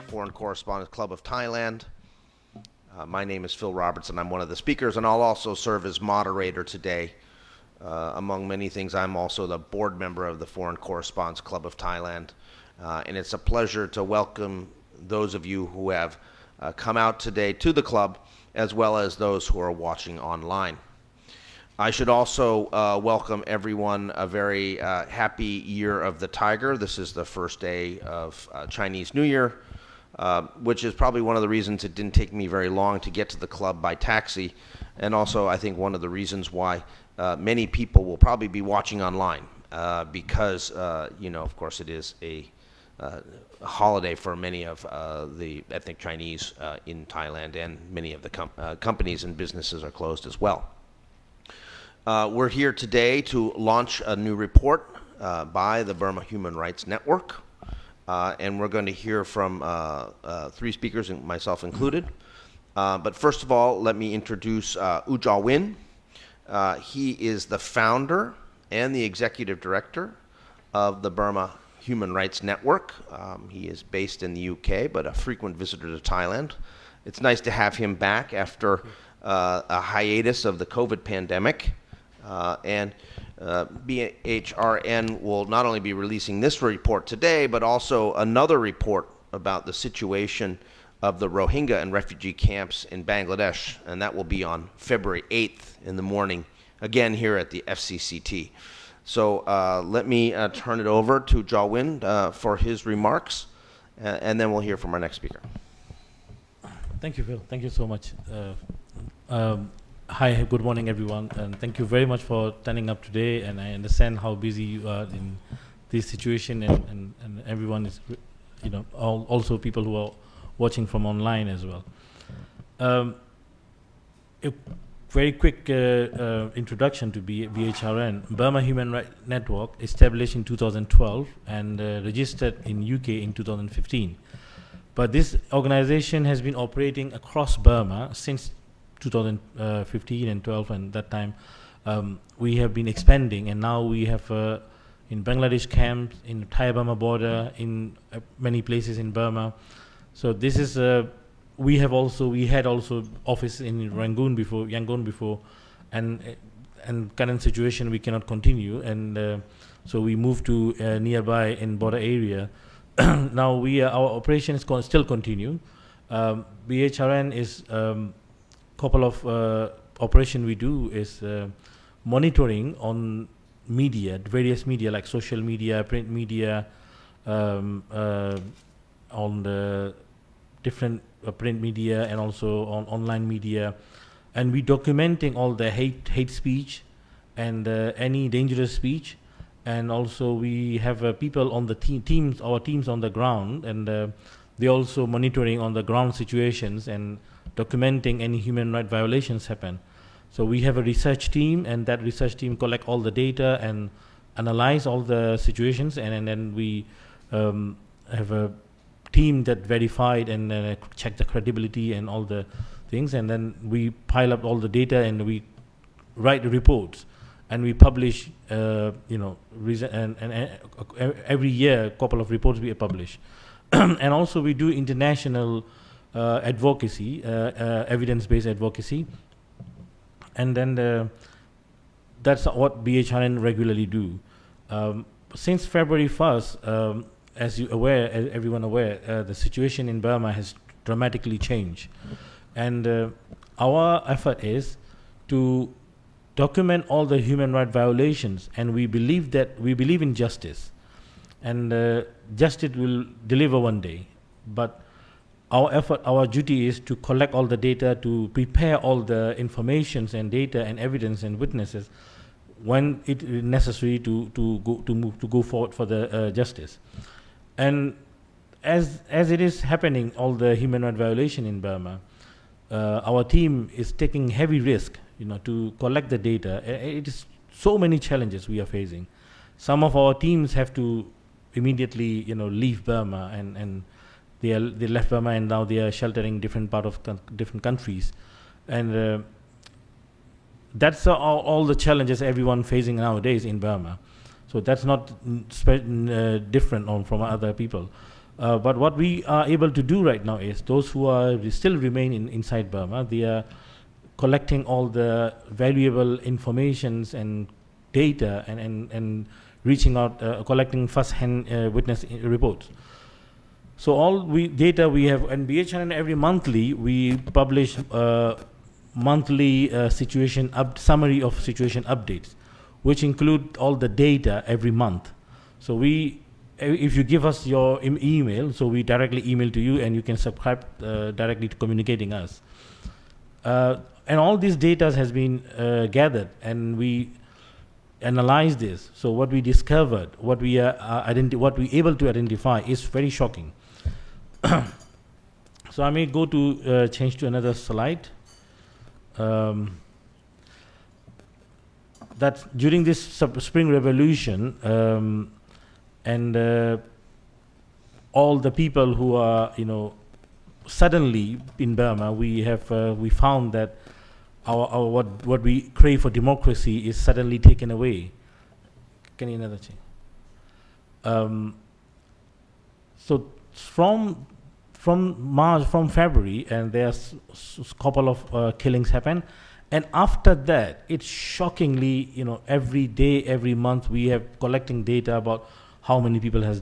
Foreign Correspondents Club of Thailand. My name is Phil Robertson. I'm one of the speakers, and I'll also serve as moderator today. Among many things, I'm also the board member of the Foreign Correspondents Club of Thailand. And it's a pleasure to welcome those of you who have come out today to the club, as well as those who are watching online. I should also welcome everyone a very happy Year of the Tiger. This is the first day of Chinese New Year, which is probably one of the reasons it didn't take me very long to get to the club by taxi, and also I think one of the reasons why many people will probably be watching online because, of course it is a holiday for many of the ethnic Chinese in Thailand, and many of the companies and businesses are closed as well. We're here today to launch a new report by the Burma Human Rights Network, and we're going to hear from three speakers, myself included. But first of all, let me introduce U Jia-win. He is the founder and the executive director of the Burma Human Rights Network. He is based in the UK, but a frequent visitor to Thailand. It's nice to have him back after a hiatus of the COVID pandemic. And BHRN will not only be releasing this report today, but also another report about the situation of the Rohingya and refugee camps in Bangladesh, and that will be on February 8th in the morning, again here at the FCCT. So let me turn it over to Jia-win for his remarks, and then we'll hear from our next speaker. Thank you, Phil. Thank you so much. Hi, good morning, everyone, and thank you very much for turning up today. And I understand how busy you are in this situation, and everyone is, also people who are watching from online as well. A very quick introduction to BHRN. Burma Human Rights Network, established in 2012 and registered in UK in 2015. But this organization has been operating across Burma since 2015 and 12, and that time we have been expanding, and now we have in Bangladesh camps, in Thai-Burma border, in many places in Burma. So this is we had also office in Yangon before, and current situation we cannot continue, and so we moved to nearby in border area. Now our operation is still continue. BHRN is couple of operation we do is monitoring on media, various media like social media, print media, on the different print media, and also on online media, and we documenting all the hate speech and any dangerous speech, and also we have people on the teams on the ground, and they also monitoring on the ground situations and documenting any human rights violations happen. So we have a research team, and that research team collect all the data and analyze all the situations, and then we have a team that verified and check the credibility and all the things, and then we pile up all the data and we write reports, and we publish and every year a couple of reports we publish. And also we do international advocacy, evidence-based advocacy, and then that's what BHRN regularly do. Since February 1st, as everyone aware, the situation in Burma has dramatically changed, and our effort is to document all the human rights violations, and we believe in justice, and justice will deliver one day, but our duty is to collect all the data, to prepare all the informations and data and evidence and witnesses when it is necessary to go forward for the justice. And as it is happening, all the human rights violation in Burma, our team is taking heavy risk, to collect the data. It is so many challenges we are facing. Some of our teams have to immediately, leave Burma, and they left Burma, and now they are sheltering different part of different countries, and that's all the challenges everyone facing nowadays in Burma. So So that's not different from other people. But what we are able to do right now is those who are still remain inside Burma, they are collecting all the valuable informations and data and reaching out, collecting first-hand witness reports. So all data we have, and BHN every monthly we publish monthly summary of situation updates, which include all the data every month. So if you give us your email, so we directly email to you and you can subscribe directly to communicating us. And all these data has been gathered, and we analyze this. So what we discovered, what we able to identify is very shocking. So I may go to change to another slide. That during this Spring Revolution, and all the people who are, suddenly in Burma, we found that our what we crave for democracy is suddenly taken away. Can you another change? So from February, and there's a couple of killings happen, and after that, it's shockingly, every day, every month, we have collecting data about how many people has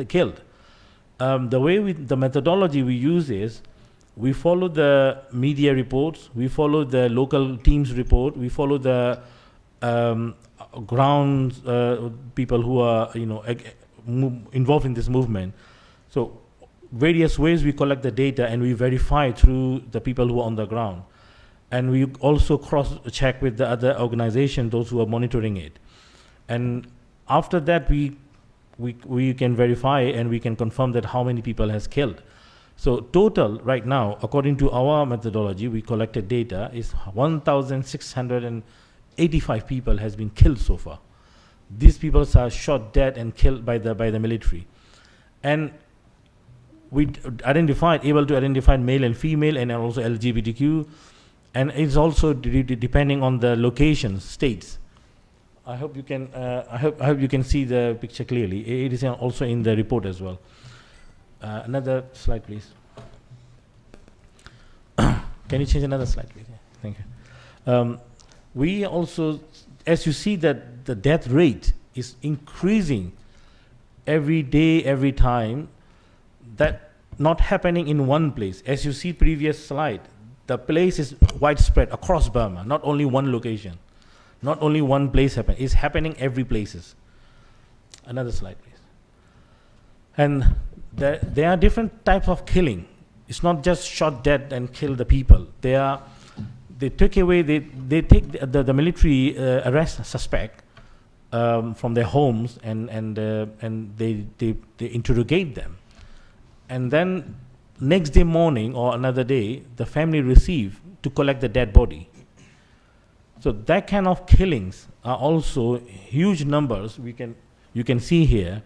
killed. The methodology we use is, we follow the media reports, we follow the local teams report, we follow the ground people who are involved in this movement. So various ways we collect the data, and we verify through the people who are on the ground, and we also cross-check with the other organizations, those who are monitoring it. And after that, we can verify and we can confirm that how many people has killed. So total right now, according to our methodology, we collected data, is 1,685 people has been killed so far. These people are shot dead and killed by the military. And we able to identify male and female, and also LGBTQ, and it's also depending on the locations, states. I hope you can. I hope you can see the picture clearly. It is also in the report as well. Another slide, please. Can you change another slide, please? Yeah, thank you. We also, as you see, that the death rate is increasing every day, every time. That not happening in one place. As you see previous slide, the place is widespread across Burma, not only one location. Not only one place happen, it's happening every places. Another slide, please. And there are different types of killing. It's not just shot dead and kill the people. They take away, they take the military arrest suspect from their homes, and they interrogate them. And then next day morning or another day, the family receive to collect the dead body. So that kind of killings are also huge numbers. You can see here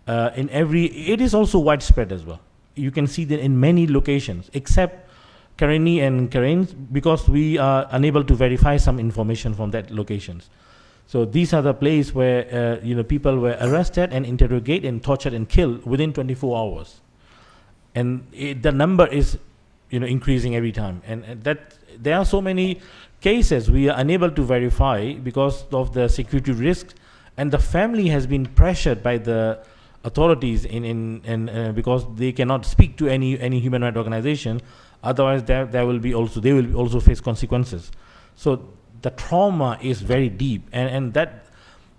it is also widespread as well. You can see that in many locations, except Tyranny and Karain, because we are unable to verify some information from that locations. So these are the places where people were arrested and interrogated and tortured and killed within 24 hours. And the number is increasing every time. And that there are so many cases we are unable to verify because of the security risks, and the family has been pressured by the authorities because they cannot speak to any human rights organization. Otherwise, they will also face consequences. So the trauma is very deep, and that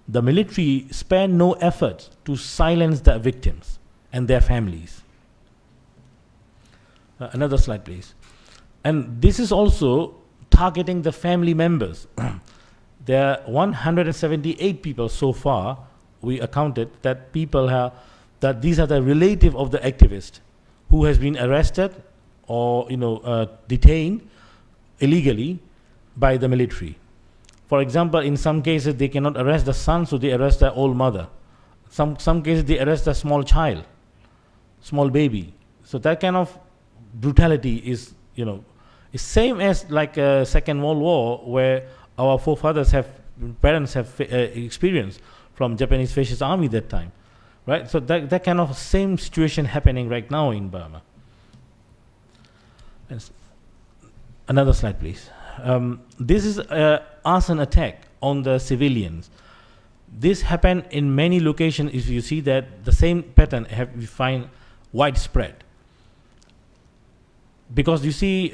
the military spare no effort to silence the victims and their families. Another slide, please. And this is also targeting the family members. There are 178 people so far, we accounted, that that these are the relative of the activist who has been arrested or detained illegally by the military. For example, in some cases they cannot arrest the son, so they arrest the old mother. Some cases they arrest a small child, small baby. So that kind of brutality is same as like Second World War, where our parents have experienced. from Japanese fascist army that time, right? So that kind of same situation happening right now in Burma. Another slide, please. This is arson attack on the civilians. This happened in many locations. If you see that the same pattern we find widespread. Because you see,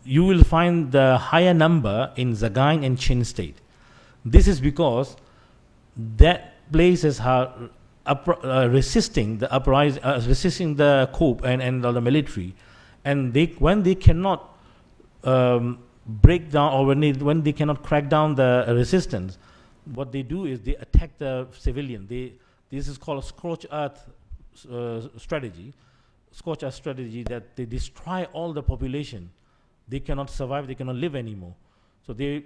you will find the higher number in Sagaing and Chin state. This is because that places are resisting the uprising, resisting the coup and the military, and when they cannot break down, or when they cannot crack down the resistance, what they do is they attack the civilian. This is called a scorched earth strategy. Scorched earth strategy, that they destroy all the population. They cannot survive. They cannot live anymore. So they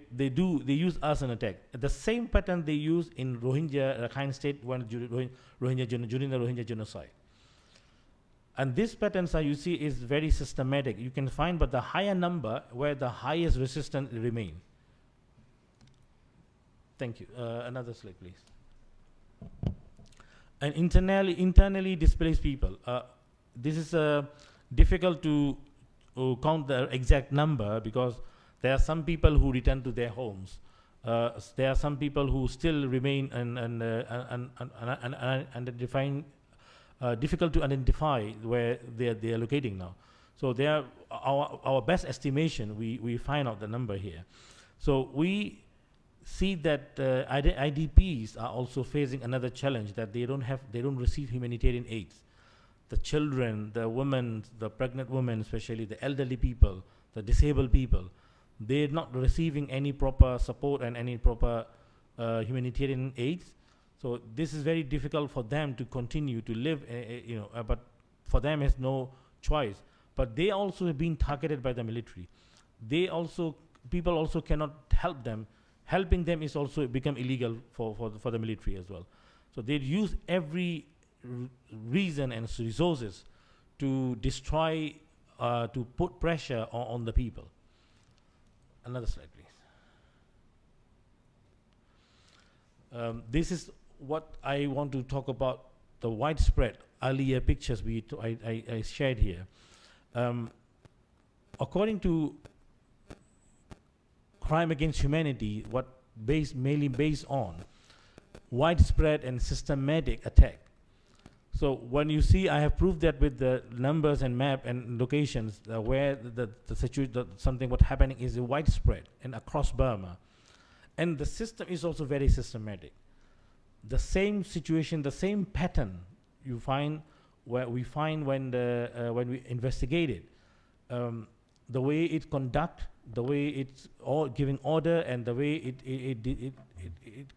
use arson attack. The same pattern they use in Rohingya Rakhine state during the Rohingya genocide. And these patterns you see is very systematic. You can find, but the higher number where the highest resistance remain. Thank you. Another slide, please. And internally displaced people. This is difficult to count the exact number, because there are some people who return to their homes. There are some people who still remain undefined, difficult to identify where they are locating now. So they are our best estimation. We find out the number here. So we see that IDPs are also facing another challenge, that they don't receive humanitarian aids. The children, the women, the pregnant women, especially the elderly people, the disabled people, they're not receiving any proper support and any proper humanitarian aids. So this is very difficult for them to continue to live, but for them it's no choice. But they also have been targeted by the military. People also cannot help them. Helping them is also become illegal for the military as well. So they use every reason and resources to destroy, to put pressure on the people. Another slide, please. This is what I want to talk about, the widespread earlier pictures I shared here. According to crime against humanity, what mainly based on widespread and systematic attack. So when you see, I have proved that with the numbers and map and locations where the situation, something what happening is widespread and across Burma, and the system is also very systematic. The same situation, the same pattern you find where we find when we investigate it, the way it conduct, the way it's all giving order, and the way it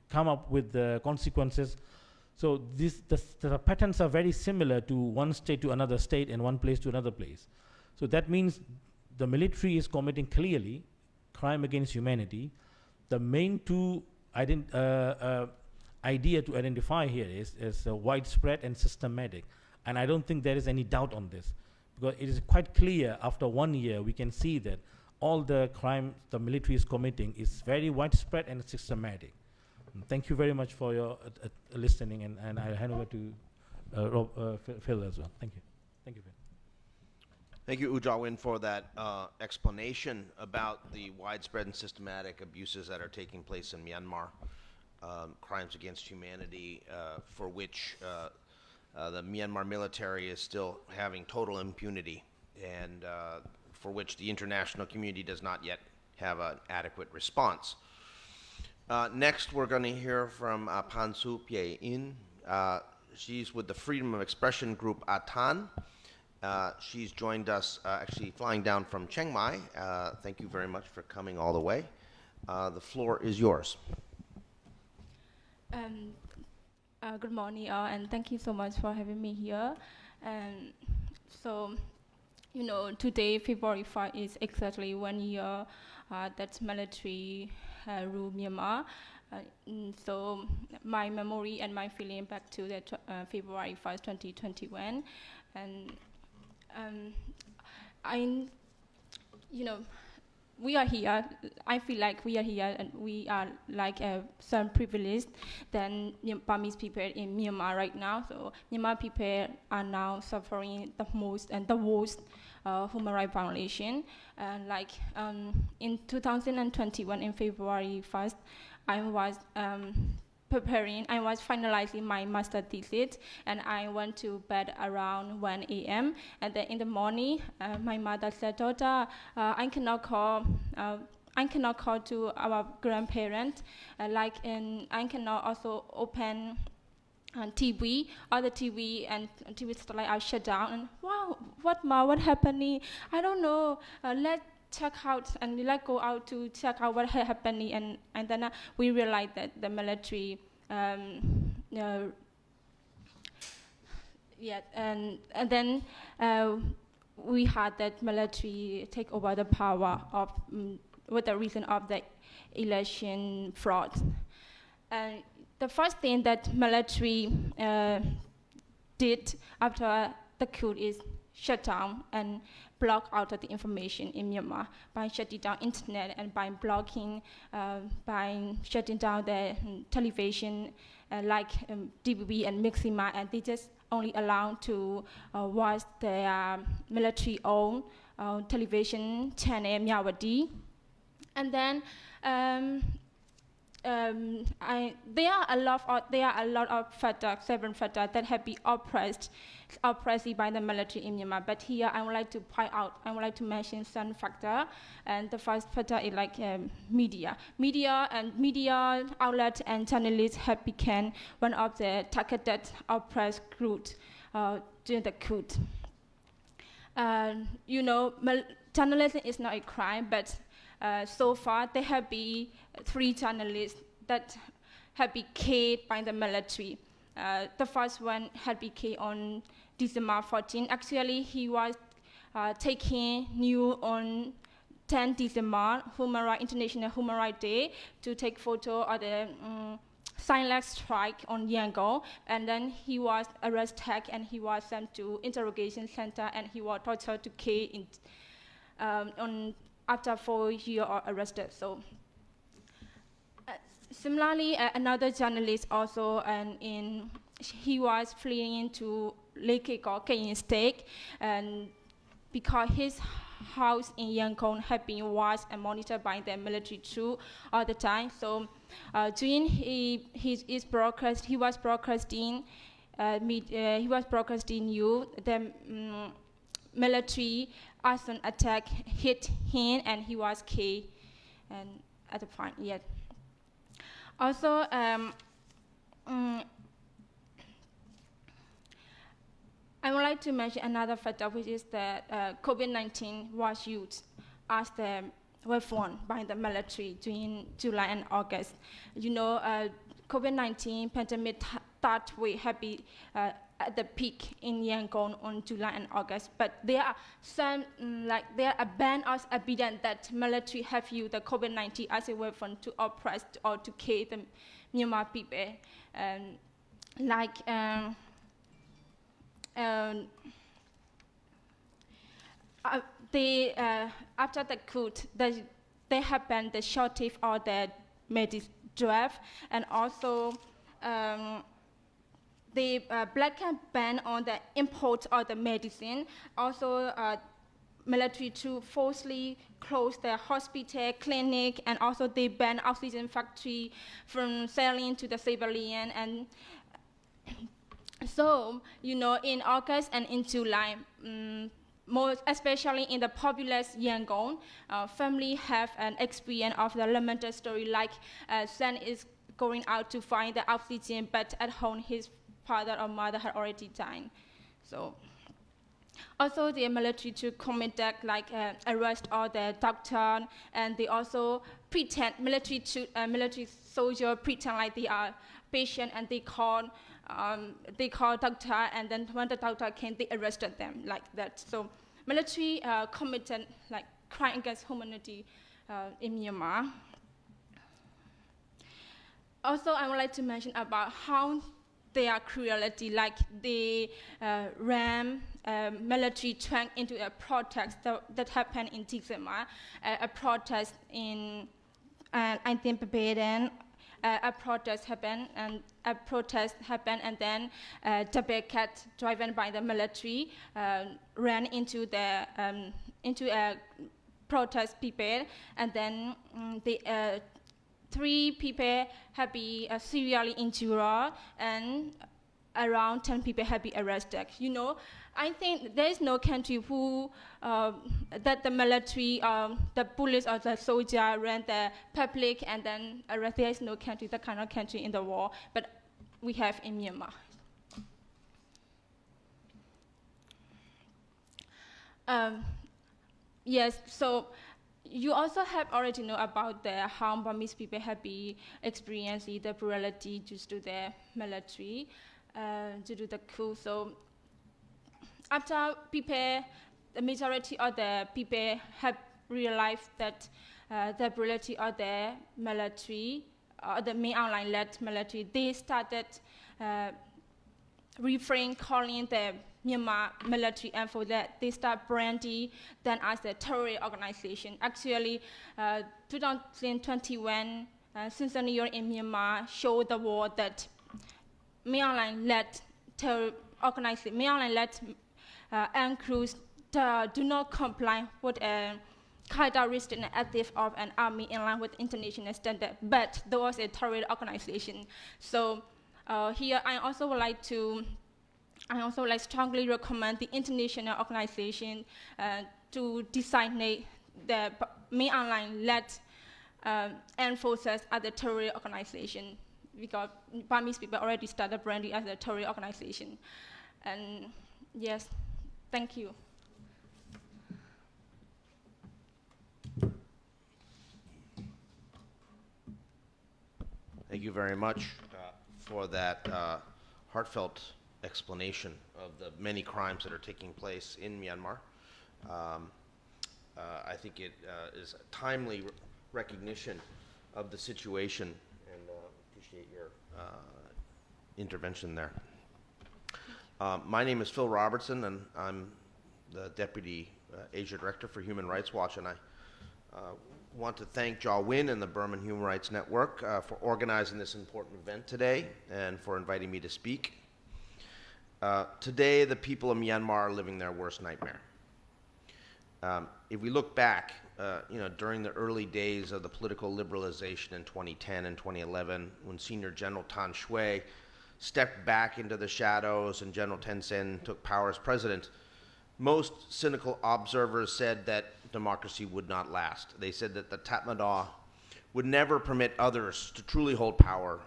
come up with the consequences. So the patterns are very similar to one state to another state and one place to another place. So that means the military is committing clearly crime against humanity. The main two idea to identify here is widespread and systematic. And I don't think there is any doubt on this, because it is quite clear after 1 year we can see that all the crime the military is committing is very widespread and systematic. Thank you very much for your listening, and I'll hand over to Phil as well. Thank you. Thank you, Phil. Thank you, Ujawin, for that explanation about the widespread and systematic abuses that are taking place in Myanmar, crimes against humanity for which the Myanmar military is still having total impunity, and for which the international community does not yet have an adequate response. Next, we're going to hear from Pansu Pye In. She's with the Freedom of Expression group ATAN. She's joined us, actually flying down from Chiang Mai. Thank you very much for coming all the way. The floor is yours. Good morning, all, and thank you so much for having me here. And so, today, February 5 is exactly 1 year that military rule Myanmar. So my memory and my feeling back to that February 5, 2021, and we are here. I feel like we are here, and we are like some privileged than Burmese people in Myanmar right now. So Myanmar people are now suffering the most and the worst human rights violation. Like in 2021, in February 1st, I was I was finalizing my master thesis, and I went to bed around 1 a.m. And then in the morning, my mother said, "Daughter, I cannot call to our grandparents, I cannot also open TV, all the TV and TV satellite are shut down." And wow, what happening? I don't know. Let's check out and let's go out to check out what happening. And then we realized that the military, and then we had that military take over the power of with the reason of the election fraud. And the first thing that military did after the coup is shut down and block out of the information in Myanmar by shutting down internet and by blocking, by shutting down the television like DBB and Mixima, and they just only allowed to watch their military-owned television channel Myawaddy. And then there are a lot of seven factors that have been oppressed by the military in Myanmar. But here I would like to mention some factor. And the first factor is like media. Media outlets and journalists have become one of the targeted oppressed groups during the coup. Journalism is not a crime, but so far there have been 3 journalists that have been killed by the military. The first one had been killed on December 14. Actually, he was taking news on 10 December, International Human Rights Day, to take photo of the silent strike on Yangon. And then he was arrested and he was sent to interrogation center, and he was tortured to kill after 4 years arrested. So similarly, another journalist also, he was fleeing to Lake Kenyan State, and because his house in Yangon had been watched and monitored by the military troops all the time. So during his broadcast, he was broadcasting news. The military arson attack hit him, and he was killed. And at the point, yeah. Also, I would like to mention another factor, which is that COVID-19 was used as the weapon by the military during July and August. COVID-19 pandemic third wave had been at the peak in Yangon on July and August, but there are some, there are ban of evidence that military have used the COVID-19 as a weapon to oppress or to kill the Myanmar people. After the coup, they have banned the shortage of the medicine draft, and also the blanket ban on the import of the medicine. Also, military to forcibly close the hospital, clinic, and also they ban oxygen factory from selling to the civilian. And so, in August and in July, most especially in the populous Yangon, family have an experience of the lamented story, like son is going out to find the oxygen, but at home his father or mother had already died. So, also the military to commit that, arrest all the doctor, and they also pretend military soldier pretend like they are patient, and they call doctor, and then when the doctor came, they arrested them like that. So military committed crime against humanity in Myanmar. Also, I would like to mention about how their cruelty, they ram military track into a protest that happened in December, a protest in, I think, Brazen. A protest happened, and then double cat driven by the military ran into the protest people, and then the 3 people have been severely injured, and around 10 people have been arrested. You know, I think there is no country who that the military, the police or the soldier ran the public and then arrest. There is no country, that kind of country in the world, but we have in Myanmar. Yes, so you also have already know about the harm Burmese people have been experiencing, the brutality due to the military, due to the coup. So after people, the majority of the people have realized that the brutality of the military, the main online-led military, they started refrain calling the Myanmar military, and for that they start branding them as a terrorist organization. Actually, 2021 Citizen Year in Myanmar showed the world that mainline-led terror organization, mainline-led armed groups do not comply with a characteristic and active of an army in line with international standard, but there was a terrorist organization. So here I also would like to strongly recommend the international organization to designate the main online-led armed forces as a terrorist organization, because Burmese people already started branding as a terrorist organization. And yes, thank you. Thank you very much for that heartfelt explanation of the many crimes that are taking place in Myanmar. I think it is a timely recognition of the situation, and appreciate your intervention there. My name is Phil Robertson, and I'm the Deputy Asia Director for Human Rights Watch, and I want to thank Ja Win and the Burma Human Rights Network for organizing this important event today and for inviting me to speak. Today, the people of Myanmar are living their worst nightmare. If we look back, during the early days of the political liberalization in 2010 and 2011, when Senior General Tan Shui stepped back into the shadows and General Thein Sein took power as president, most cynical observers said that democracy would not last. They said that the Tatmadaw would never permit others to truly hold power,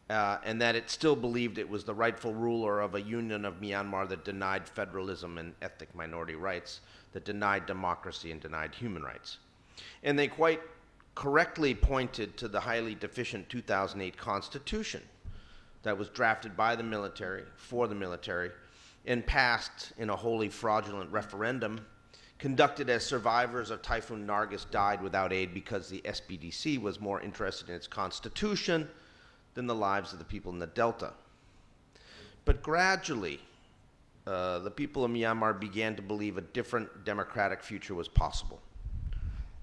and that it still believed it was the rightful ruler of a union of Myanmar that denied federalism and ethnic minority rights, that denied democracy and denied human rights. And they quite correctly pointed to the highly deficient 2008 Constitution that was drafted by the military, for the military, and passed in a wholly fraudulent referendum conducted as survivors of Typhoon Nargis died without aid because the SPDC was more interested in its constitution than the lives of the people in the Delta. But gradually, the people of Myanmar began to believe a different democratic future was possible.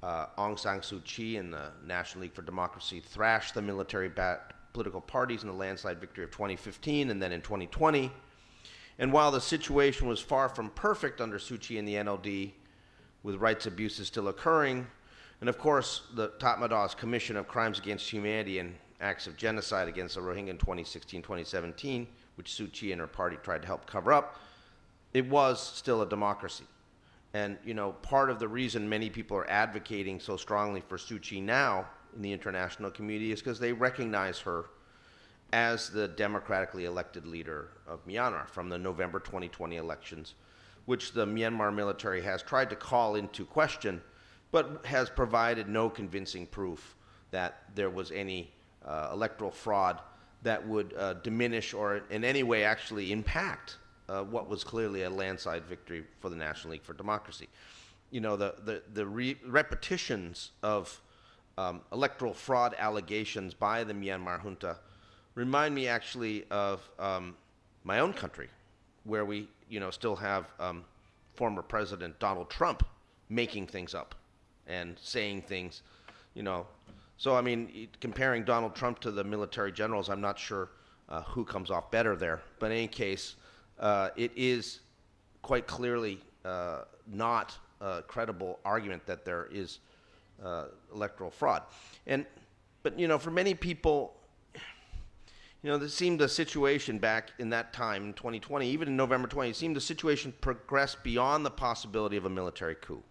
Aung San Suu Kyi and the National League for Democracy thrashed the military-backed political parties in the landslide victory of 2015 and then in 2020. And while the situation was far from perfect under Suu Kyi and the NLD, with rights abuses still occurring, and of course the Tatmadaw's Commission of Crimes Against Humanity and acts of genocide against the Rohingya in 2016-2017, which Suu Kyi and her party tried to help cover up, it was still a democracy. And part of the reason many people are advocating so strongly for Suu Kyi now in the international community is because they recognize her as the democratically elected leader of Myanmar from the November 2020 elections, which the Myanmar military has tried to call into question, but has provided no convincing proof that there was any electoral fraud that would diminish or in any way actually impact what was clearly a landslide victory for the National League for Democracy. The repetitions of electoral fraud allegations by the Myanmar junta remind me actually of my own country, where we, still have former President Donald Trump making things up and saying things, So, I mean, comparing Donald Trump to the military generals, I'm not sure who comes off better there. But in any case, it is quite clearly not a credible argument that there is electoral fraud. But for many people, it seemed the situation back in that time, in 2020, even in November 20, it seemed the situation progressed beyond the possibility of a military coup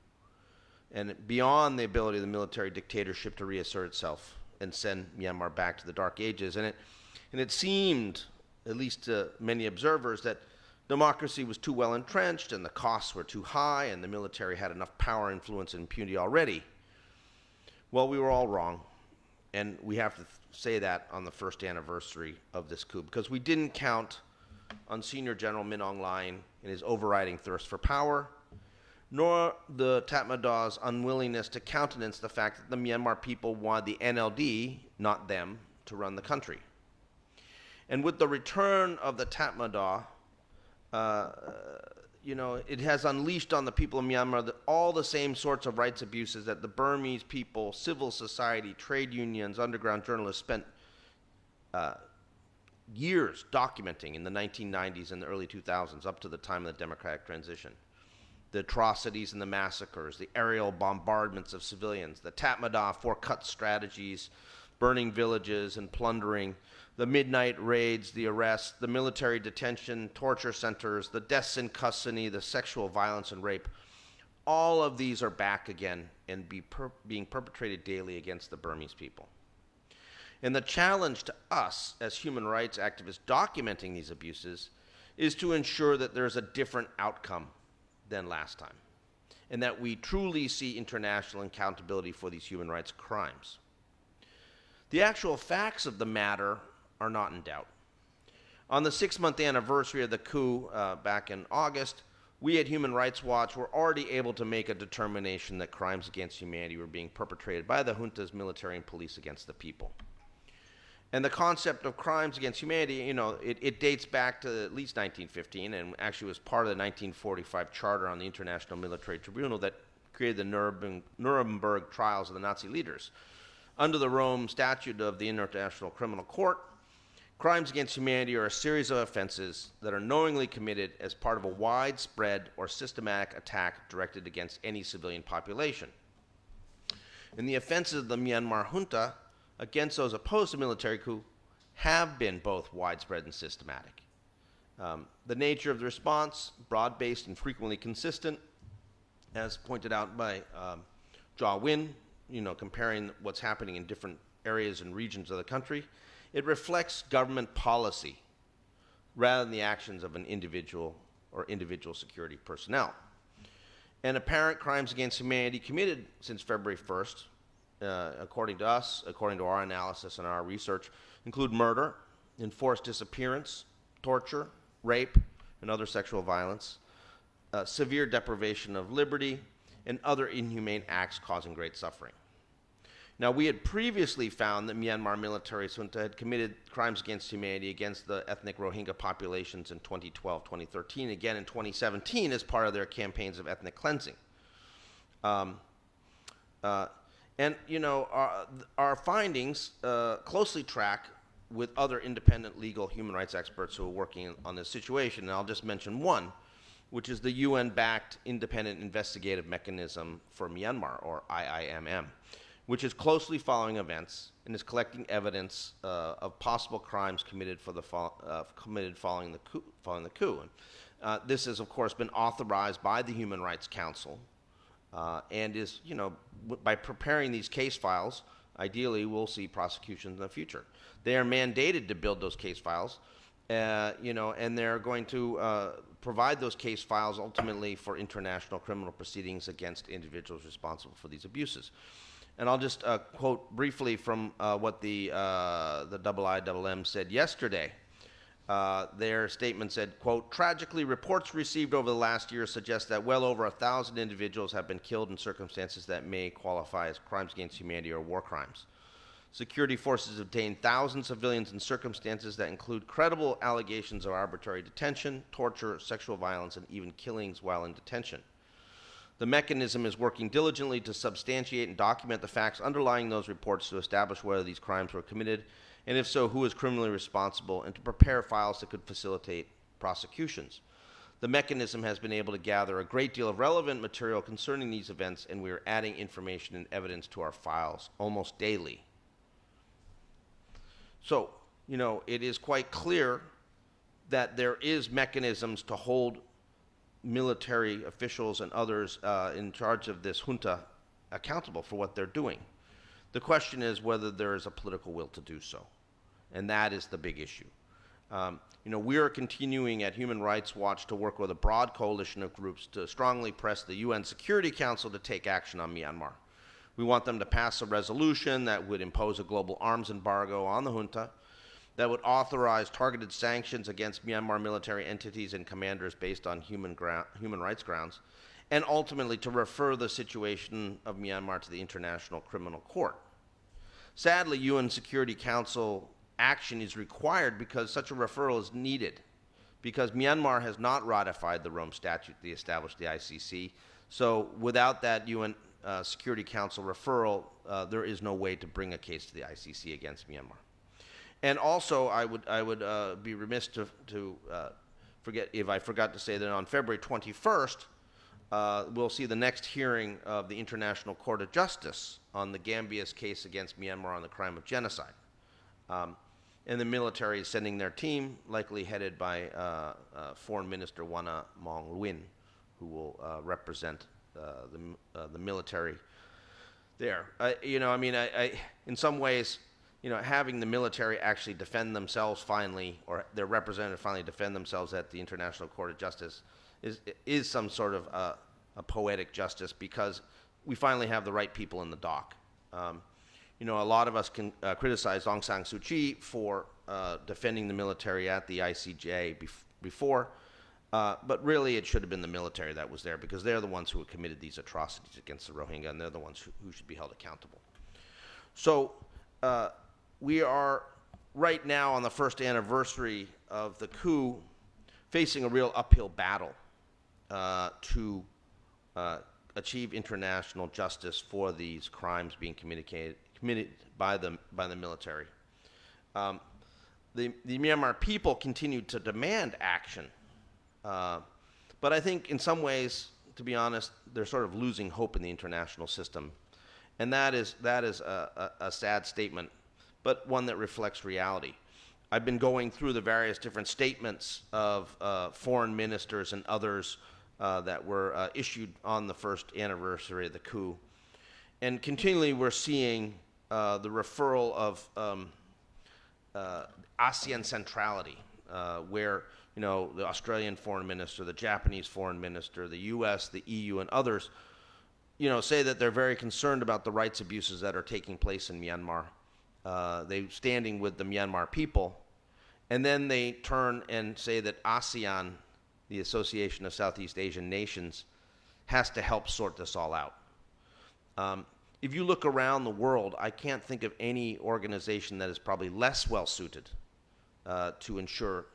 and beyond the ability of the military dictatorship to reassert itself and send Myanmar back to the dark ages. And it seemed, at least to many observers, that democracy was too well entrenched and the costs were too high and the military had enough power, influence, and impunity already. Well, we were all wrong. And we have to say that on the first anniversary of this coup, because we didn't count on Senior General Min Aung Hlaing and his overriding thirst for power, nor the Tatmadaws' unwillingness to countenance the fact that the Myanmar people wanted the NLD, not them, to run the country. And with the return of the Tatmadaw, it has unleashed on the people of Myanmar all the same sorts of rights abuses that the Burmese people, civil society, trade unions, underground journalists spent years documenting in the 1990s and the early 2000s up to the time of the democratic transition. The atrocities and the massacres, the aerial bombardments of civilians, the Tatmadaw four-cut strategies, burning villages and plundering, the midnight raids, the arrests, the military detention, torture centers, the deaths in custody, the sexual violence and rape. All of these are back again and being perpetrated daily against the Burmese people. And the challenge to us as human rights activists documenting these abuses is to ensure that there's a different outcome than last time, and that we truly see international accountability for these human rights crimes. The actual facts of the matter are not in doubt. On the 6-month anniversary of the coup back in August, we at Human Rights Watch were already able to make a determination that crimes against humanity were being perpetrated by the junta's military and police against the people. And the concept of crimes against humanity, it dates back to at least 1915 and actually was part of the 1945 Charter on the International Military Tribunal that created the Nuremberg trials of the Nazi leaders. Under the Rome Statute of the International Criminal Court, crimes against humanity are a series of offenses that are knowingly committed as part of a widespread or systematic attack directed against any civilian population. And the offenses of the Myanmar junta against those opposed to military coup have been both widespread and systematic. The nature of the response, broad-based and frequently consistent, as pointed out by Jaw Win, comparing what's happening in different areas and regions of the country, it reflects government policy rather than the actions of an individual or individual security personnel. And apparent crimes against humanity committed since February 1st, according to us, according to our analysis and our research, include murder, enforced disappearance, torture, rape, and other sexual violence, severe deprivation of liberty, and other inhumane acts causing great suffering. Now, we had previously found that Myanmar military junta had committed crimes against humanity against the ethnic Rohingya populations in 2012, 2013, again in 2017 as part of their campaigns of ethnic cleansing. Our findings closely track with other independent legal human rights experts who are working on this situation. And I'll just mention one, which is the UN-backed Independent Investigative Mechanism for Myanmar, or IIMM, which is closely following events and is collecting evidence of possible crimes committed following the coup. And, this has, of course, been authorized by the Human Rights Council, and is, by preparing these case files, ideally we'll see prosecutions in the future. They are mandated to build those case files, and they're going to provide those case files ultimately for international criminal proceedings against individuals responsible for these abuses. And I'll just quote briefly from what the IIMM said yesterday. Their statement said, quote, "Tragically, reports received over the last year suggest that well over 1,000 individuals have been killed in circumstances that may qualify as crimes against humanity or war crimes. Security forces detained thousands of civilians in circumstances that include credible allegations of arbitrary detention, torture, sexual violence, and even killings while in detention. The mechanism is working diligently to substantiate and document the facts underlying those reports to establish whether these crimes were committed, and if so, who is criminally responsible, and to prepare files that could facilitate prosecutions. The mechanism has been able to gather a great deal of relevant material concerning these events, and we are adding information and evidence to our files almost daily. So, it is quite clear that there is mechanisms to hold military officials and others in charge of this junta accountable for what they're doing. The question is whether there is a political will to do so, and that is the big issue. We are continuing at Human Rights Watch to work with a broad coalition of groups to strongly press the UN Security Council to take action on Myanmar. We want them to pass a resolution that would impose a global arms embargo on the junta, that would authorize targeted sanctions against Myanmar military entities and commanders based on human rights grounds, and ultimately to refer the situation of Myanmar to the International Criminal Court. Sadly, UN Security Council action is required because such a referral is needed, because Myanmar has not ratified the Rome Statute that established the ICC. So without that UN Security Council referral, there is no way to bring a case to the ICC against Myanmar. And also, I would be remiss to forget if I forgot to say that on February 21st, we'll see the next hearing of the International Court of Justice on the Gambia's case against Myanmar on the crime of genocide. And the military is sending their team, likely headed by Foreign Minister Wana Maung-Lwin, who will represent the military there. In some ways, having the military actually defend themselves finally, or their representative finally defend themselves at the International Court of Justice, is some sort of a poetic justice, because we finally have the right people in the dock. A lot of us can criticize Aung San Suu Kyi for defending the military at the ICJ before, but really it should have been the military that was there, because they're the ones who committed these atrocities against the Rohingya, and they're the ones who should be held accountable. So we are right now on the first anniversary of the coup, facing a real uphill battle to achieve international justice for these crimes being committed by the military. The Myanmar people continue to demand action, but I think in some ways, to be honest, they're sort of losing hope in the international system, and that is a sad statement, but one that reflects reality. I've been going through the various different statements of foreign ministers and others that were issued on the first anniversary of the coup, and continually we're seeing the referral of ASEAN centrality, where the Australian foreign minister, the Japanese foreign minister, the U.S., the EU, and others, say that they're very concerned about the rights abuses that are taking place in Myanmar. They're standing with the Myanmar people, and then they turn and say that ASEAN, the Association of Southeast Asian Nations, has to help sort this all out. If you look around the world, I can't think of any organization that is probably less well-suited to ensure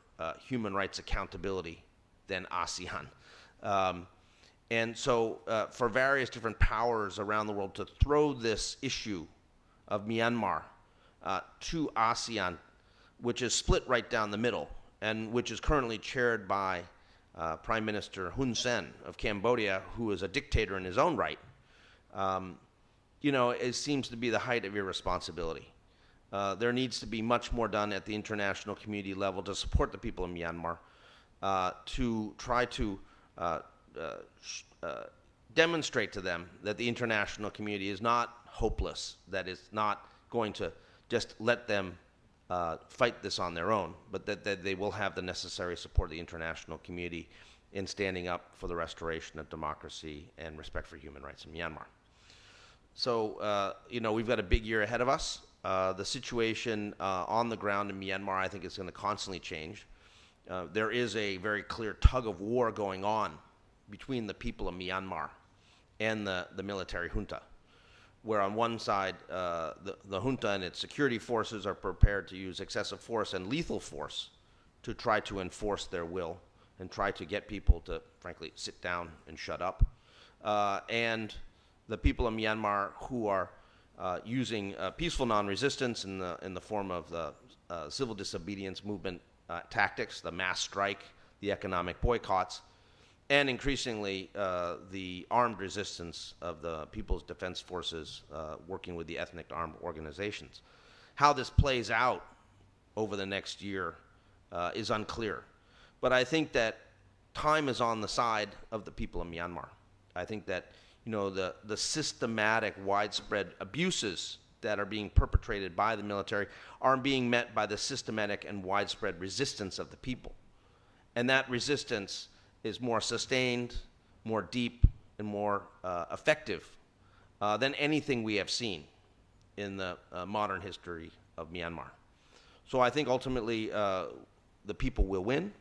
human rights accountability than ASEAN. And so for various different powers around the world to throw this issue of Myanmar to ASEAN, which is split right down the middle, and which is currently chaired by Prime Minister Hun Sen of Cambodia, who is a dictator in his own right, it seems to be the height of irresponsibility. There needs to be much more done at the international community level to support the people of Myanmar, to try to demonstrate to them that the international community is not hopeless, that it's not going to just let them fight this on their own, but that they will have the necessary support of the international community in standing up for the restoration of democracy and respect for human rights in Myanmar. So, we've got a big year ahead of us. The situation on the ground in Myanmar, I think, is going to constantly change. There is a very clear tug of war going on between the people of Myanmar and the military junta. where on one side, the junta and its security forces are prepared to use excessive force and lethal force to try to enforce their will and try to get people to, frankly, sit down and shut up. And the people of Myanmar who are using peaceful non-resistance in the form of the civil disobedience movement tactics, the mass strike, the economic boycotts, and increasingly the armed resistance of the People's Defense Forces working with the ethnic armed organizations. How this plays out over the next year is unclear. But I think that time is on the side of the people of Myanmar. I think that the systematic, widespread abuses that are being perpetrated by the military are being met by the systematic and widespread resistance of the people. And that resistance is more sustained, more deep, and more effective than anything we have seen in the modern history of Myanmar. So I think ultimately the people will win,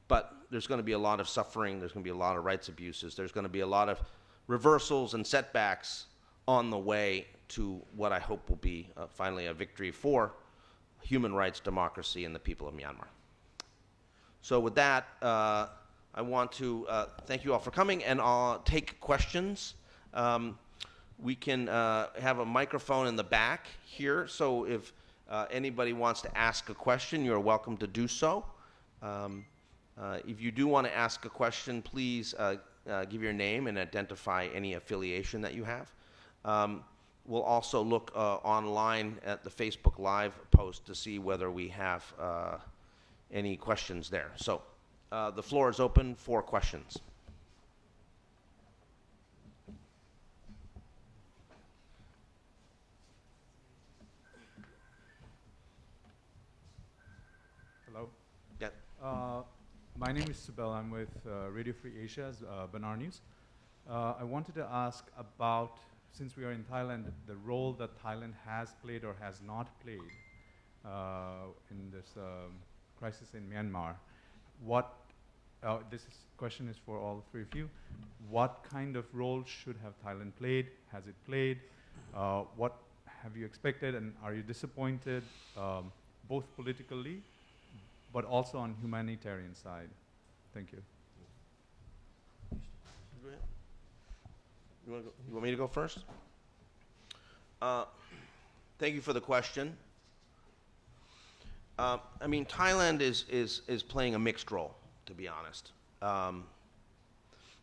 but there's going to be a lot of suffering, there's going to be a lot of rights abuses, there's going to be a lot of reversals and setbacks on the way to what I hope will be finally a victory for human rights, democracy, and the people of Myanmar. So with that, I want to thank you all for coming, and I'll take questions. We can have a microphone in the back here, so if anybody wants to ask a question, you're welcome to do so. If you do want to ask a question, please give your name and identify any affiliation that you have. We'll also look online at the Facebook Live post to see whether we have any questions there. So the floor is open for questions. Hello. Yeah. My name is Subel. I'm with Radio Free Asia's Banar News. I wanted to ask about, since we are in Thailand, the role that Thailand has played or has not played in this crisis in Myanmar. This question is for all three of you. What kind of role should have Thailand played? Has it played? What have you expected, and are you disappointed, both politically, but also on humanitarian side? Thank you. Go ahead. You want me to go first? Thank you for the question. I mean, Thailand is playing a mixed role, to be honest. On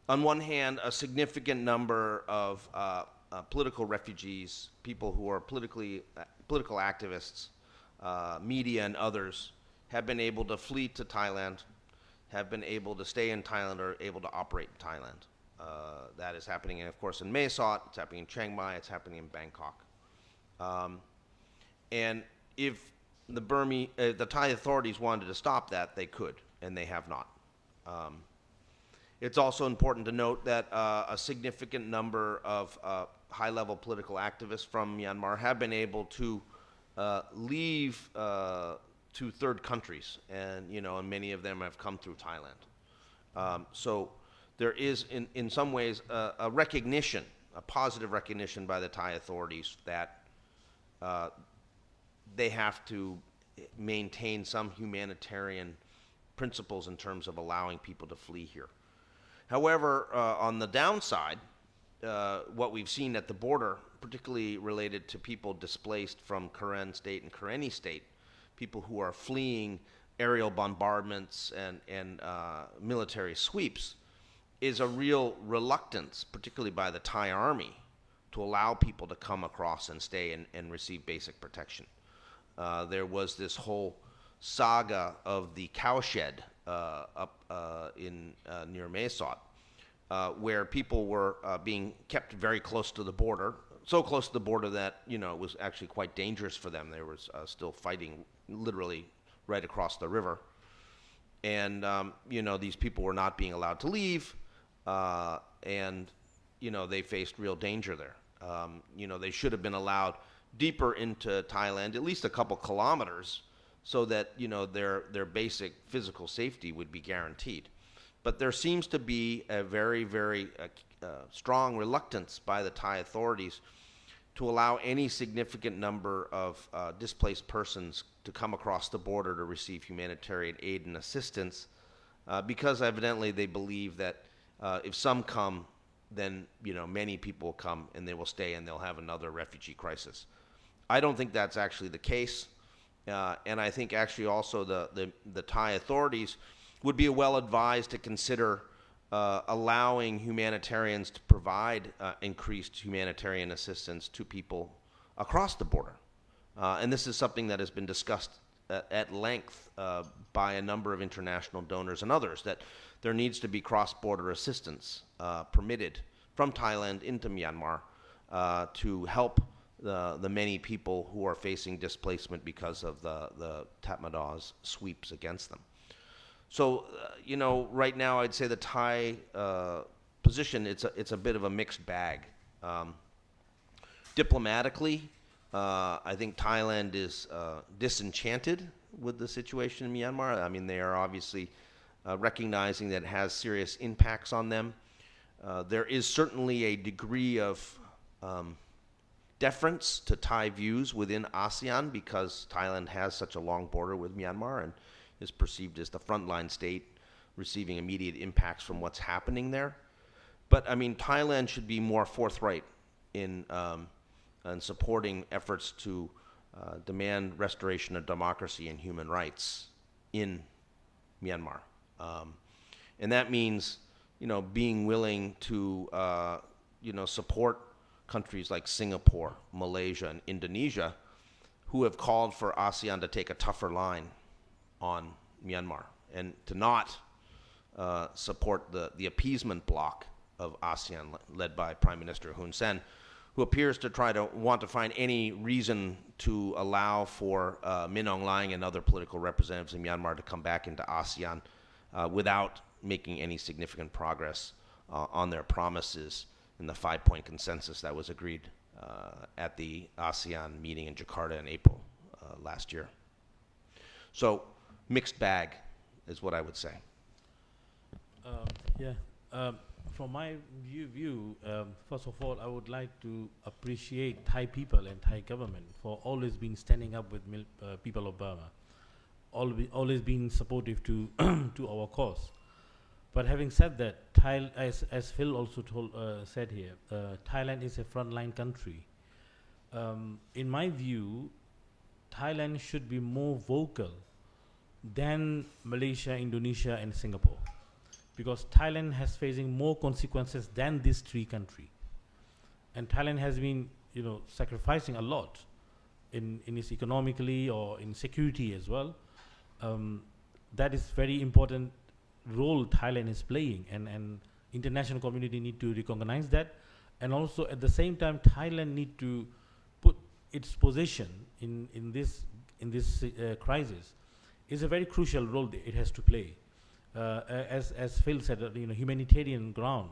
one hand, a significant number of political refugees, people who are political activists, media and others, have been able to flee to Thailand, have been able to stay in Thailand, or able to operate in Thailand. That is happening, of course, in Mae Sot, it's happening in Chiang Mai, it's happening in Bangkok. And if the Thai authorities wanted to stop that, they could, and they have not. It's also important to note that a significant number of high-level political activists from Myanmar have been able to leave to third countries, and and many of them have come through Thailand. So there is, in some ways, a recognition, a positive recognition by the Thai authorities that they have to maintain some humanitarian principles in terms of allowing people to flee here. However, on the downside, what we've seen at the border, particularly related to people displaced from Karen State and Karenni State, people who are fleeing aerial bombardments and military sweeps, is a real reluctance, particularly by the Thai army, to allow people to come across and stay and receive basic protection. There was this whole saga of the cowshed up near Mae Sot, where people were being kept very close to the border, so close to the border that it was actually quite dangerous for them. There was still fighting literally right across the river, and these people were not being allowed to leave, and they faced real danger there. They should have been allowed deeper into Thailand, at least a couple kilometers, so that their basic physical safety would be guaranteed. But there seems to be a very, very strong reluctance by the Thai authorities to allow any significant number of displaced persons to come across the border to receive humanitarian aid and assistance, because evidently they believe that if some come, then many people will come and they will stay and they'll have another refugee crisis. I don't think that's actually the case, and I think actually also the Thai authorities would be well advised to consider allowing humanitarians to provide increased humanitarian assistance to people across the border. And this is something that has been discussed at length by a number of international donors and others, that there needs to be cross-border assistance permitted from Thailand into Myanmar to help the many people who are facing displacement because of the Tatmadaws sweeps against them. So, right now I'd say the Thai position, it's a bit of a mixed bag. Diplomatically, I think Thailand is disenchanted with the situation in Myanmar. I mean, they are obviously recognizing that it has serious impacts on them. There is certainly a degree of deference to Thai views within ASEAN because Thailand has such a long border with Myanmar and is perceived as the frontline state receiving immediate impacts from what's happening there. But I mean, Thailand should be more forthright in supporting efforts to demand restoration of democracy and human rights in Myanmar. And that means, being willing to, support countries like Singapore, Malaysia, and Indonesia, who have called for ASEAN to take a tougher line on Myanmar and to not support the appeasement bloc of ASEAN led by Prime Minister Hun Sen, who appears to want to find any reason to allow for Min Aung Hlaing and other political representatives in Myanmar to come back into ASEAN without making any significant progress on their promises in the 5-point consensus that was agreed at the ASEAN meeting in Jakarta in April last year. So, mixed bag is what I would say. From my view, first of all, I would like to appreciate Thai people and Thai government for always being standing up with people of Burma, always being supportive to to our cause. But having said that, as Phil also said here, Thailand is a frontline country. In my view, Thailand should be more vocal than Malaysia, Indonesia, and Singapore, because Thailand has facing more consequences than these three countries, and Thailand has been, sacrificing a lot in its economically or in security as well. That is very important role Thailand is playing, and international community need to recognize that, and also at the same time Thailand need to put its position in this crisis. Is a very crucial role that it has to play. As Phil said, humanitarian ground,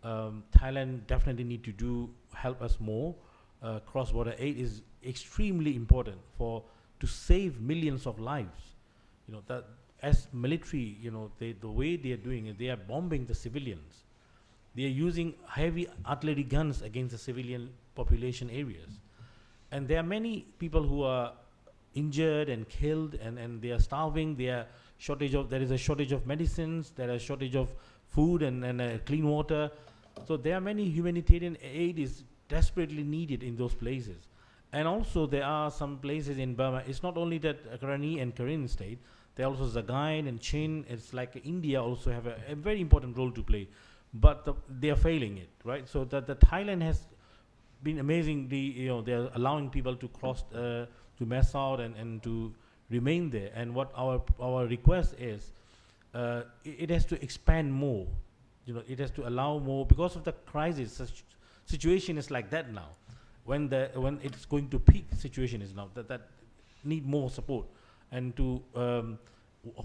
Thailand definitely need to help us more. Cross-border aid is extremely important to save millions of lives. That as military, the way they are doing it, they are bombing the civilians. They are using heavy artillery guns against the civilian population areas, and there are many people who are injured and killed, and they are starving. There is a shortage of medicines. There is a shortage of food and clean water. So there are many humanitarian aid is desperately needed in those places. And also there are some places in Burma. It's not only that Tyranny and Karen state. There are also Sagaing and Chin. It's like India also have a very important role to play, but they are failing it, right? So that the Thailand has been amazingly, they are allowing people to cross to mess out and to remain there. And what our request is, it has to expand more. It has to allow more because of the crisis. Situation is like that now. When it's going to peak, situation is now that need more support, and to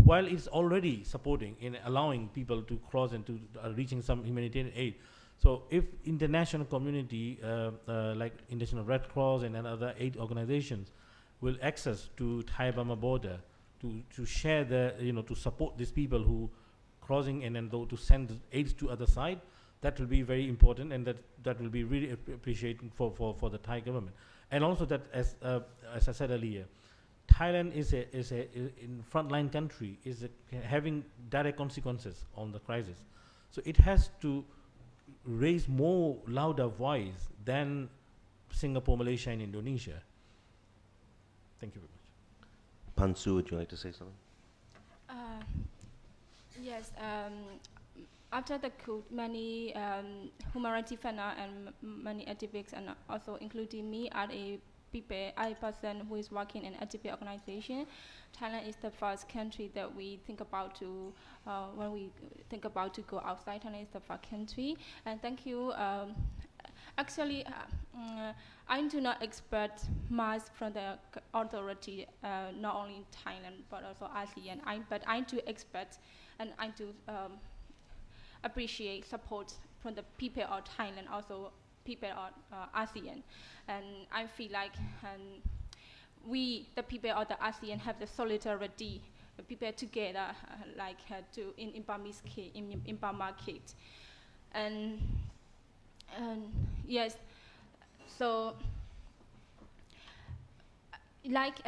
while it's already supporting in allowing people to cross and to reaching some humanitarian aid. So if international community like International Red Cross and other aid organizations will access to Thai-Burma border to share to support these people who crossing and then to send aids to other side, That will be very important, and that will be really appreciated for the Thai government. And also that, as I said earlier, Thailand is a in frontline country, is having direct consequences on the crisis. So it has to raise more louder voice than Singapore, Malaysia, and Indonesia. Thank you very much. Pansu, would you like to say something? Yes. After the coup, many human rights defenders and many activists, and also including me, are a person who is working in an activist organization. Thailand is the first country that we think about to when we think about to go outside. Thailand is the first country, and thank you. Actually, I do not expect much from the authority, not only in Thailand but also ASEAN. But I do expect, and I do appreciate support from the people of Thailand, also people of ASEAN. And I feel like we, the people of the ASEAN, have the solidarity, the people together, in Burmese case, in Burma case. And yes, so like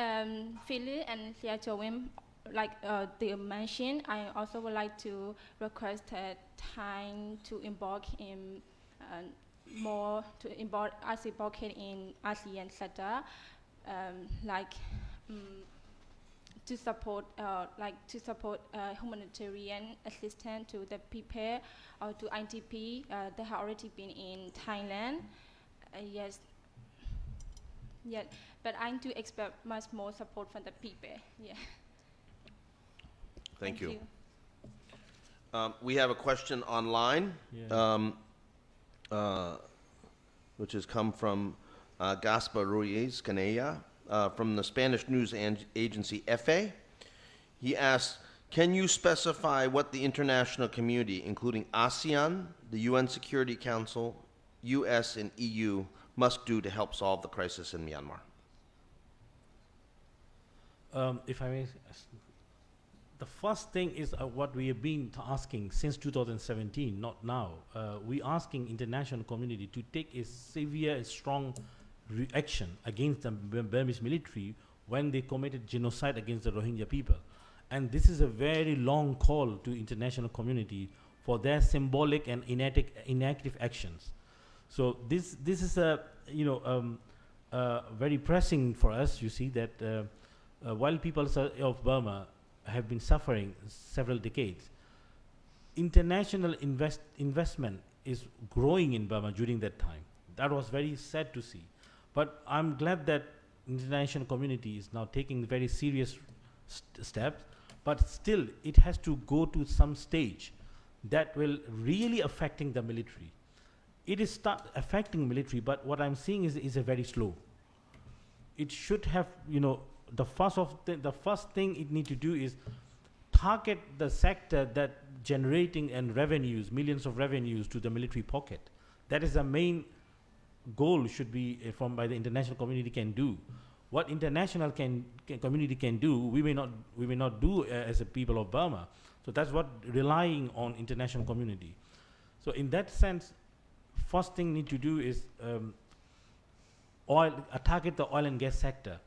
Philip and Sia Joem, they mentioned, I also would like to request time to embark in more to embark as advocate in ASEAN sector, to support humanitarian assistance to the people or to IDP that have already been in Thailand. Yes. Yeah, but I do expect much more support from the people. Yeah. Thank you. We have a question online, which has come from Gaspar Ruiz Canella from the Spanish news agency EFE. He asks, can you specify what the international community, including ASEAN, the UN Security Council, US, and EU, must do to help solve the crisis in Myanmar? If I may, the first thing is what we have been asking since 2017, not now. We're asking international community to take a severe and strong reaction against the Burmese military when they committed genocide against the Rohingya people. And this is a very long call to international community for their symbolic and inactive actions. So this is a very pressing for us. You see that while people of Burma have been suffering several decades, international investment is growing in Burma during that time. That was very sad to see. But I'm glad that international community is now taking very serious steps, but still it has to go to some stage that will really affecting the military. It is start affecting military, but what I'm seeing is a very slow. It should have, the first thing it need to do is target the sector that generating and revenues, millions of revenues to the military pocket. That is the main goal should be by the international community can do. What international community can do, we may not do as a people of Burma. So that's what relying on international community. So in that sense, first thing need to do is target the oil and gas sector.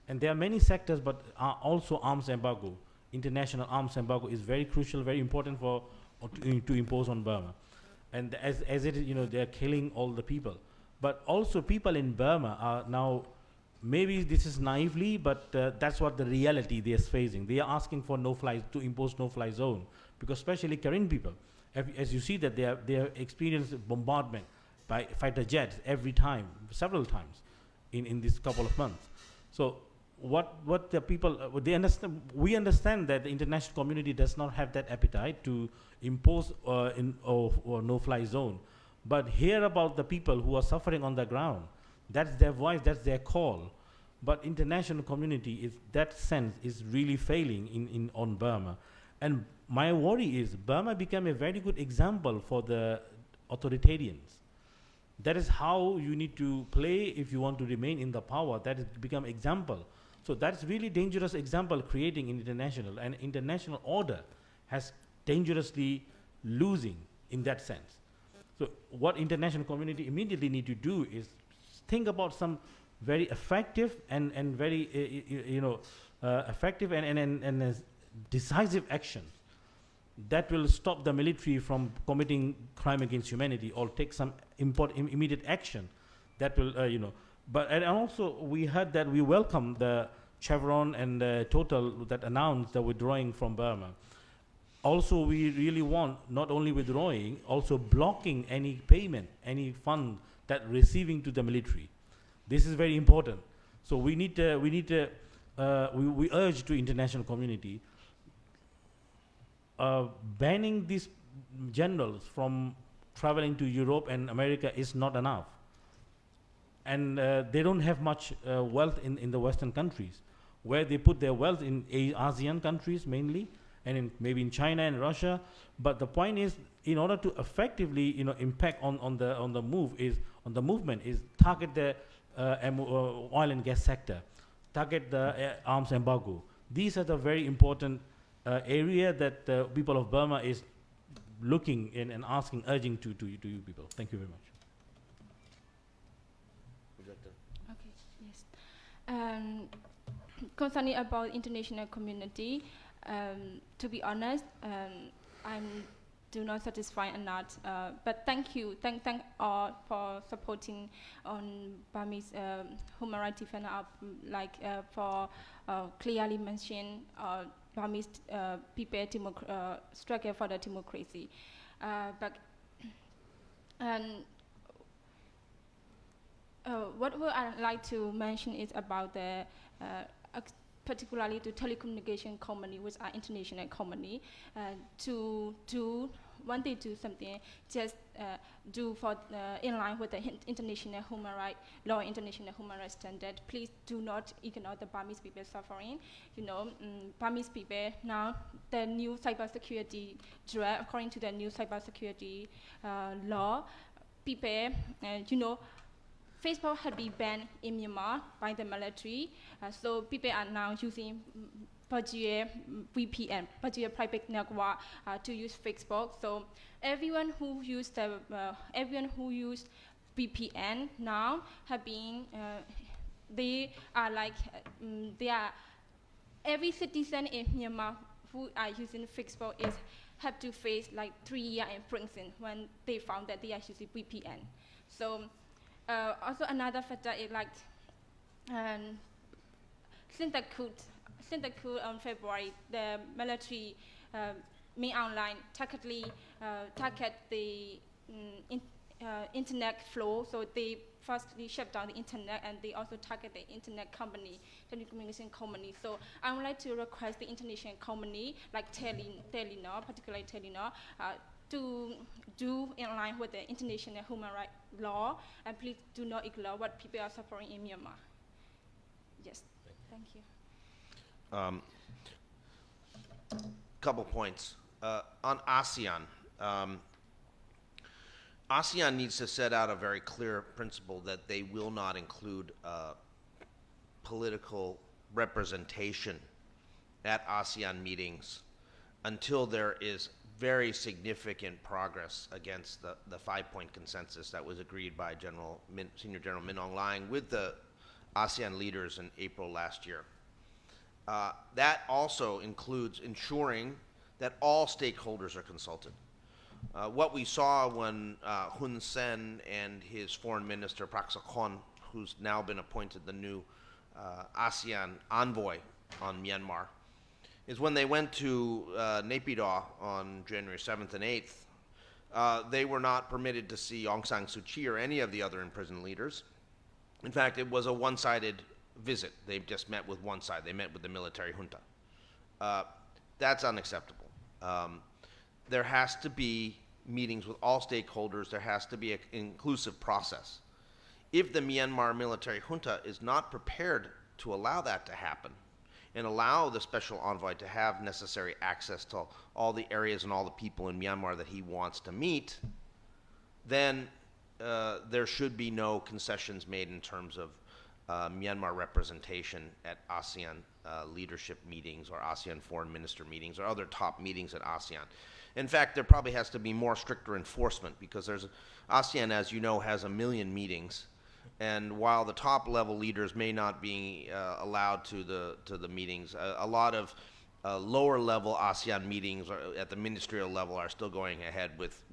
And there are many sectors, but also arms embargo. International arms embargo is very crucial, very important to impose on Burma. And as it is, they are killing all the people. But also people in Burma are now, maybe this is naively, but that's what the reality they are facing. They are asking for to impose no-fly zone, because especially Karen people, as you see that they have experienced bombardment by fighter jets every time, several times in this couple of months. So what the people, they understand, we understand that the international community does not have that appetite to impose or no-fly zone. But hear about the people who are suffering on the ground. That's their voice, that's their call. But international community, that sense is really failing on Burma. And my worry is Burma became a very good example for the authoritarians. That is how you need to play if you want to remain in the power. That has become example. So that's really dangerous example creating in international, and international order has dangerously losing in that sense. So what international community immediately need to do is think about some very effective and very effective and decisive actions that will stop the military from committing crime against humanity, or take some immediate action that will But and also we heard that we welcome the Chevron and Total that announced the withdrawing from Burma. Also, we really want not only withdrawing, also blocking any payment, any fund that receiving to the military. This is very important. So we urge to international community banning these generals from traveling to Europe and America is not enough. And they don't have much wealth in the Western countries, where they put their wealth in ASEAN countries mainly, and maybe in China and Russia. But the point is, in order to effectively impact on the movement is target the oil and gas sector, target the arms embargo. These are the very important area that the people of Burma is looking in and asking, urging to you people. Thank you very much. Okay, yes. Concerning about international community, to be honest, I do not satisfy enough. But thank all for supporting on Burmese human rights defender, for clearly mention Burmese people struggle for the democracy. What I'd like to mention is about the particularly the telecommunication company, which are international company, when they do something, just do for in line with the international human rights law, international human rights standard. Please do not ignore the Burmese people suffering. Burmese people now, the new cybersecurity draft, according to the new cybersecurity law, people, Facebook had been banned in Myanmar by the military, so people are now using Pajir VPN, Pajir private network, to use Facebook. So everyone who use VPN now have been, they are every citizen in Myanmar who are using Facebook have to face 3 years in prison when they found that they are using VPN. So. Also another factor is since the coup on February, the military made online target the internet flow. So they firstly shut down the internet, and they also target the internet company, telecommunication company. So I would like to request the international company like Telenor, particularly Telenor, to do in line with the international human rights law, and please do not ignore what people are suffering in Myanmar. Yes, thank you. Couple points. On ASEAN, ASEAN needs to set out a very clear principle that they will not include political representation at ASEAN meetings until there is very significant progress against the 5-point consensus that was agreed by Senior General Min Aung Hlaing with the ASEAN leaders in April last year. That also includes ensuring that all stakeholders are consulted. What we saw when Hun Sen and his foreign minister, Prak Sokhonn, who's now been appointed the new ASEAN envoy on Myanmar, is when they went to Naypyidaw on January 7th and 8th, they were not permitted to see Aung San Suu Kyi or any of the other imprisoned leaders. In fact, it was a one-sided visit. They just met with one side. They met with the military junta. That's unacceptable. There has to be meetings with all stakeholders. There has to be an inclusive process. If the Myanmar military junta is not prepared to allow that to happen, and allow the special envoy to have necessary access to all the areas and all the people in Myanmar that he wants to meet, then there should be no concessions made in terms of Myanmar representation at ASEAN leadership meetings or ASEAN foreign minister meetings or other top meetings at ASEAN. In fact, there probably has to be more stricter enforcement because ASEAN, as you know, has 1 million meetings, and while the top level leaders may not be allowed to the meetings, a lot of lower level ASEAN meetings at the ministerial level are still going ahead with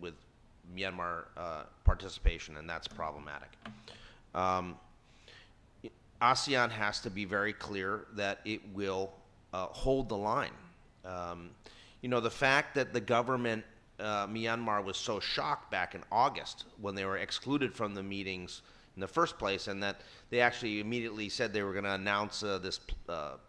Myanmar participation, and that's problematic. ASEAN has to be very clear that it will hold the line. The fact that the government, Myanmar, was so shocked back in August when they were excluded from the meetings in the first place, and that they actually immediately said they were going to announce this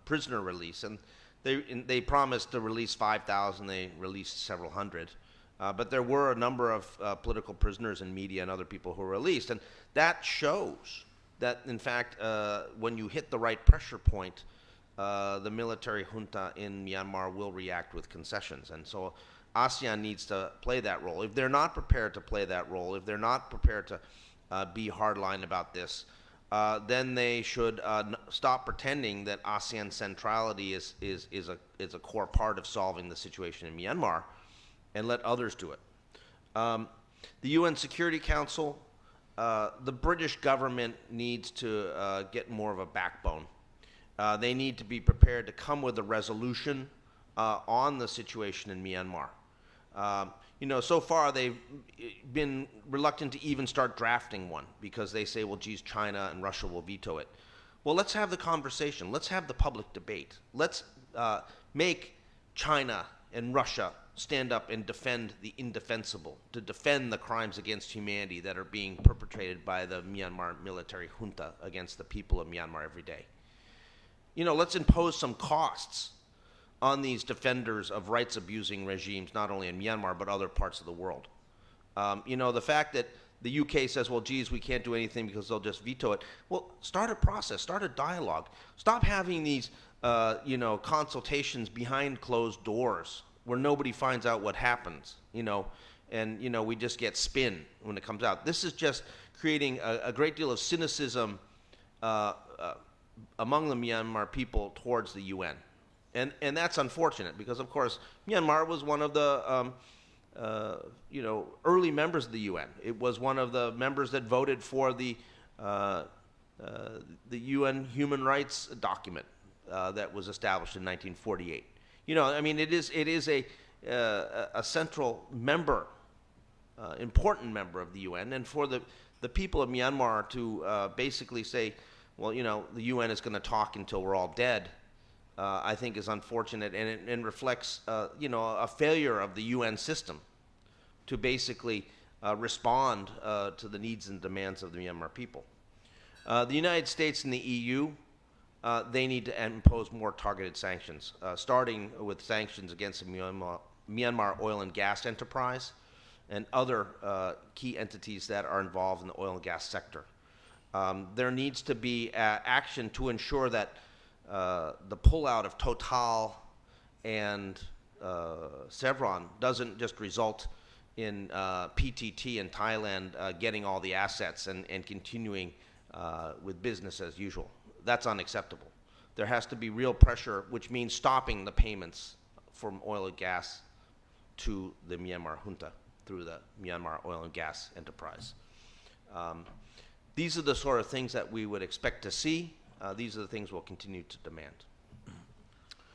prisoner release, and they promised to release 5,000. They released several hundred. But there were a number of political prisoners and media and other people who were released, and that shows that, in fact, when you hit the right pressure point, the military junta in Myanmar will react with concessions. And so ASEAN needs to play that role. If they're not prepared to play that role, if they're not prepared to be hardline about this, then they should stop pretending that ASEAN centrality is a core part of solving the situation in Myanmar, and let others do it. The UN Security Council, the British government needs to get more of a backbone. They need to be prepared to come with a resolution on the situation in Myanmar. So far they've been reluctant to even start drafting one because they say, well, geez, China and Russia will veto it. Well, let's have the conversation. Let's have the public debate. Let's make China and Russia stand up and defend the indefensible, to defend the crimes against humanity that are being perpetrated by the Myanmar military junta against the people of Myanmar every day. Let's impose some costs on these defenders of rights-abusing regimes, not only in Myanmar, but other parts of the world. The fact that the UK says, well, geez, we can't do anything because they'll just veto it. Well, start a process, start a dialogue. Stop having these, consultations behind closed doors where nobody finds out what happens, and, we just get spin when it comes out. This is just creating a great deal of cynicism among the Myanmar people towards the UN. And that's unfortunate because, of course, Myanmar was one of the early members of the UN. It was one of the members that voted for the UN Human Rights document that was established in 1948. It is a central member, important member of the UN, and for the people of Myanmar to basically say, well, the UN is going to talk until we're all dead, I think is unfortunate, and it reflects, a failure of the UN system to basically respond to the needs and demands of the Myanmar people. The United States and the EU, they need to impose more targeted sanctions, starting with sanctions against the Myanmar oil and gas enterprise and other key entities that are involved in the oil and gas sector. There needs to be action to ensure that the pullout of Total and Chevron doesn't just result in PTT in Thailand getting all the assets and continuing with business as usual. That's unacceptable. There has to be real pressure, which means stopping the payments from oil and gas to the Myanmar junta through the Myanmar oil and gas enterprise. These are the sort of things that we would expect to see. These are the things we'll continue to demand.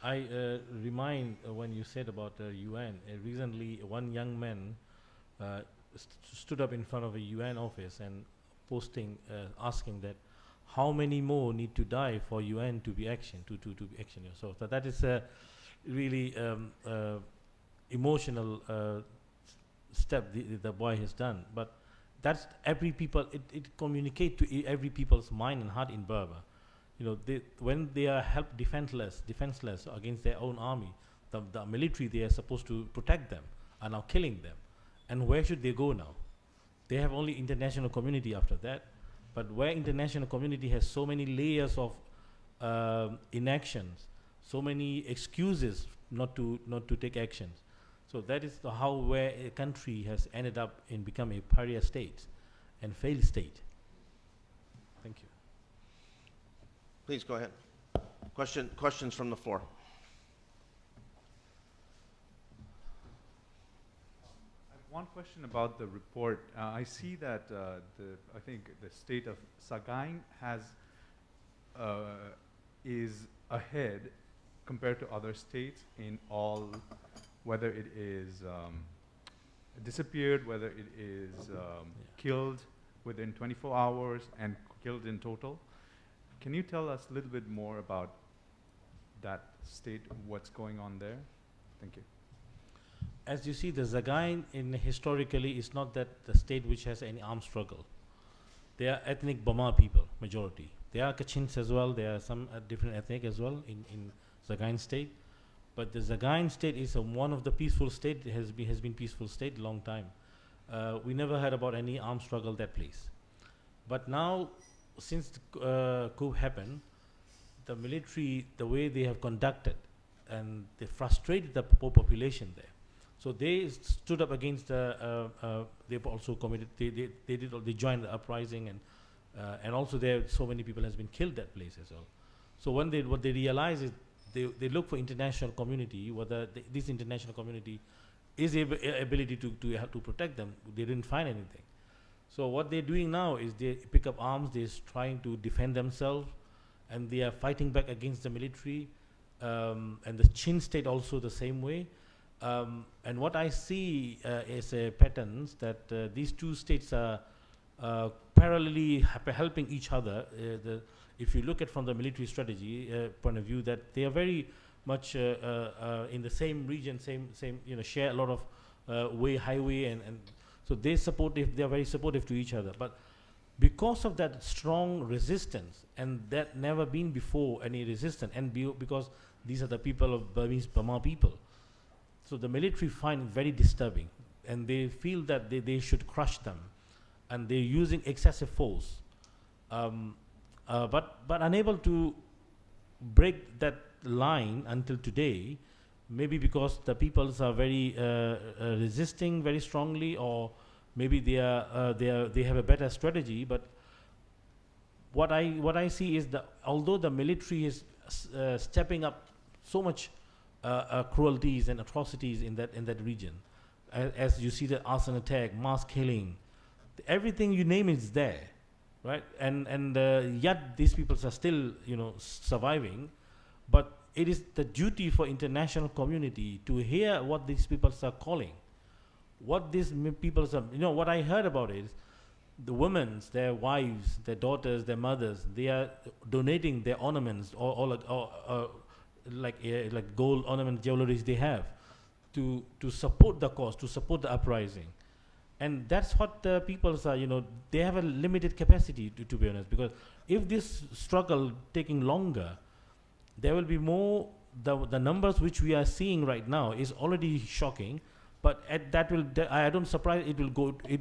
I remind when you said about the UN, recently one young man stood up in front of a UN office and asking that how many more need to die for UN to be action, to be action. So that is a really emotional step the boy has done. But that's every people, it communicates to every people's mind and heart in Burma. When they are defenseless against their own army, the military they are supposed to protect them are now killing them. And where should they go now? They have only international community after that. But where international community has so many layers of inactions, so many excuses not to take actions. So that is where a country has ended up in becoming a pariah state and failed state. Thank you. Please go ahead. Questions from the floor. I have one question about the report. I see that I think the state of Sagaing is ahead compared to other states in all, whether it is disappeared, whether it is killed within 24 hours and killed in total. Can you tell us a little bit more about that state, what's going on there? Thank you. As you see, the Sagaing historically is not that the state which has any armed struggle. They are ethnic Burma people, majority. There are Kachins as well. There are some different ethnic as well in Sagaing state. But the Sagaing state is one of the peaceful state. It has been peaceful state long time. We never heard about any armed struggle that place. But now, since the coup happened, the military, the way they have conducted, and they frustrated the poor population there. So they stood up against they've also committed, they joined the uprising, and also there so many people has been killed that place as well. So what they realize is they look for international community, whether this international community is ability to protect them. They didn't find anything. So what they're doing now is they pick up arms, they're trying to defend themselves, and they are fighting back against the military, and the Chin state also the same way. And what I see is patterns that these two states are parallelly helping each other. If you look at from the military strategy point of view, that they are very much in the same region, same share a lot of highway, and so they are very supportive to each other. But because of that strong resistance, and that never been before any resistance, and because these are the people of Burma people, so the military find it very disturbing, and they feel that they should crush them, and they're using excessive force, but unable to break that line until today, maybe because the peoples are very resisting very strongly, or maybe they have a better strategy. But what I see is that although the military is stepping up so much cruelties and atrocities in that region, as you see the arson attack, mass killing, everything you name is there, right? And yet these people are still surviving. But it is the duty for international community to hear what these people are calling, what these people are. What I heard about is the women, their wives, their daughters, their mothers, they are donating their ornaments or like gold ornament jewelries they have to support the cause, to support the uprising. And that's what the people are, they have a limited capacity to be honest, because if this struggle taking longer, there will be more. The numbers which we are seeing right now is already shocking, but I don't surprise it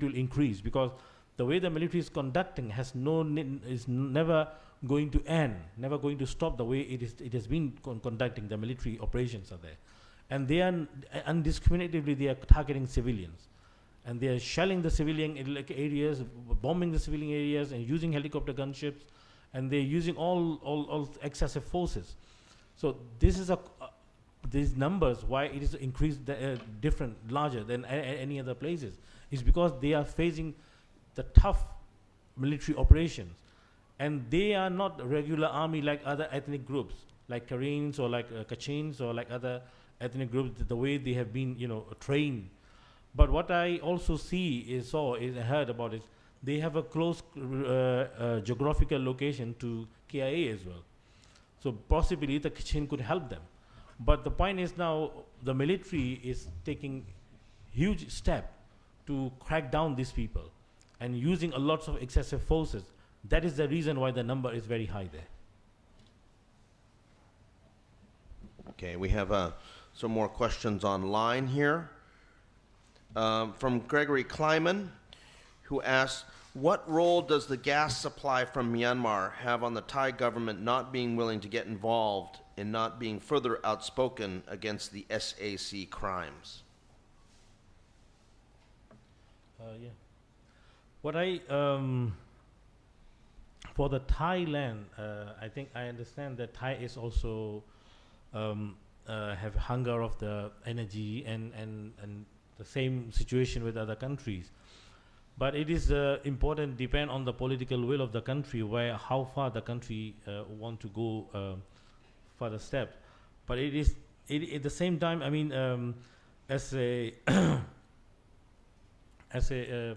will increase, because the way the military is conducting is never going to end, never going to stop the way it has been conducting. The military operations are there, and they are undiscriminately they are targeting civilians, and they are shelling the civilian areas, bombing the civilian areas, and using helicopter gunships, and they're using all excessive forces. So this is these numbers, why it is increased larger than any other places, is because they are facing the tough military operations, and they are not regular army like other ethnic groups, like Karens or like Kachins or like other ethnic groups, the way they have been trained. But what I also heard about is they have a close geographical location to KIA as well. So possibly the Kachin could help them. But the point is now the military is taking huge step to crack down these people and using a lot of excessive forces. That is the reason why the number is very high there. Okay, we have some more questions online here. From Gregory Kleiman, who asks, what role does the gas supply from Myanmar have on the Thai government not being willing to get involved and not being further outspoken against the SAC crimes? Yeah. What I For the Thailand, I think I understand that Thai is also have hunger of the energy and the same situation with other countries. But it is important, depend on the political will of the country, where how far the country want to go further steps. But it is at the same time. I mean, as a as a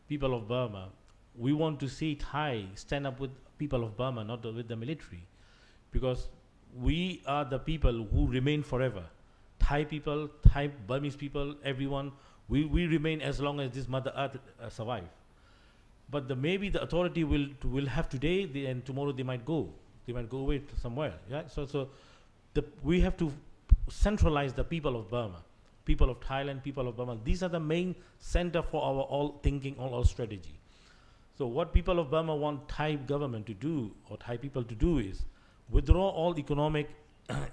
people of Burma, we want to see Thai stand up with people of Burma, not with the military, because we are the people who remain forever. Thai people, Thai Burmese people, everyone, we remain as long as this Mother Earth survive. But maybe the authority will have today, and tomorrow they might go away to somewhere. Yeah. So we have to centralize the people of Burma, people of Thailand, people of Burma. These are the main center for our all thinking, all our strategy. So what people of Burma want Thai government to do, or Thai people to do, is withdraw all economic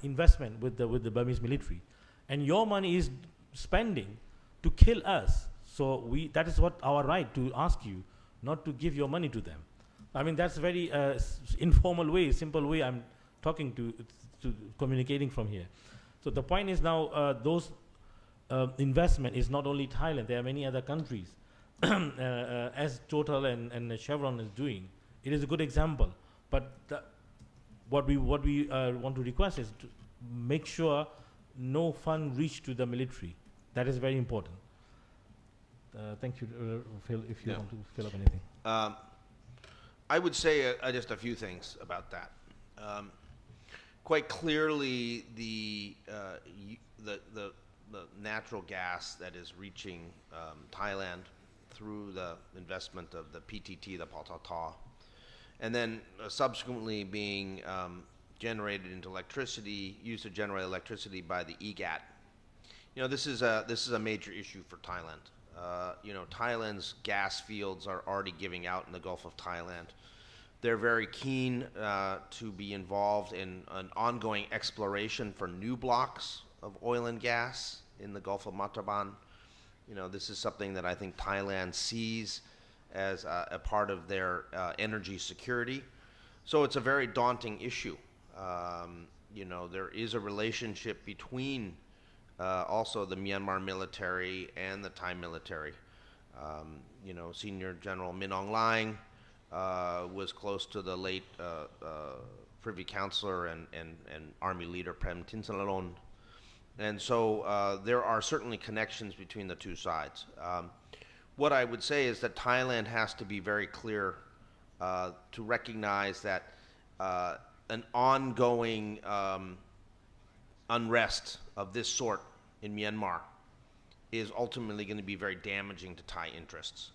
investment with the Burmese military, and your money is spending to kill us. So that is what our right to ask you, not to give your money to them. I mean, that's very informal way, simple way I'm talking to communicating from here. So the point is now those investment is not only Thailand. There are many other countries, as Total and Chevron is doing. It is a good example. But what we want to request is to make sure no fund reach to the military. That is very important. Thank you, Phil, if you want to fill up anything. I would say just a few things about that. Quite clearly, the natural gas that is reaching Thailand through the investment of the PTT, the Patata, and then subsequently being generated into electricity, used to generate electricity by the EGAT. You know, this is a major issue for Thailand. You know, Thailand's gas fields are already giving out in the Gulf of Thailand. They're very keen to be involved in an ongoing exploration for new blocks of oil and gas in the Gulf of Matraban. You know, this is something that I think Thailand sees as a part of their energy security. So it's a very daunting issue. You know, there is a relationship between also the Myanmar military and the Thai military. You know, Senior General Min Aung Hlaing was close to the late Privy Councillor and Army leader Prem Tinsunathorn. And so there are certainly connections between the two sides. What I would say is that Thailand has to be very clear to recognize that an ongoing unrest of this sort in Myanmar is ultimately going to be very damaging to Thai interests.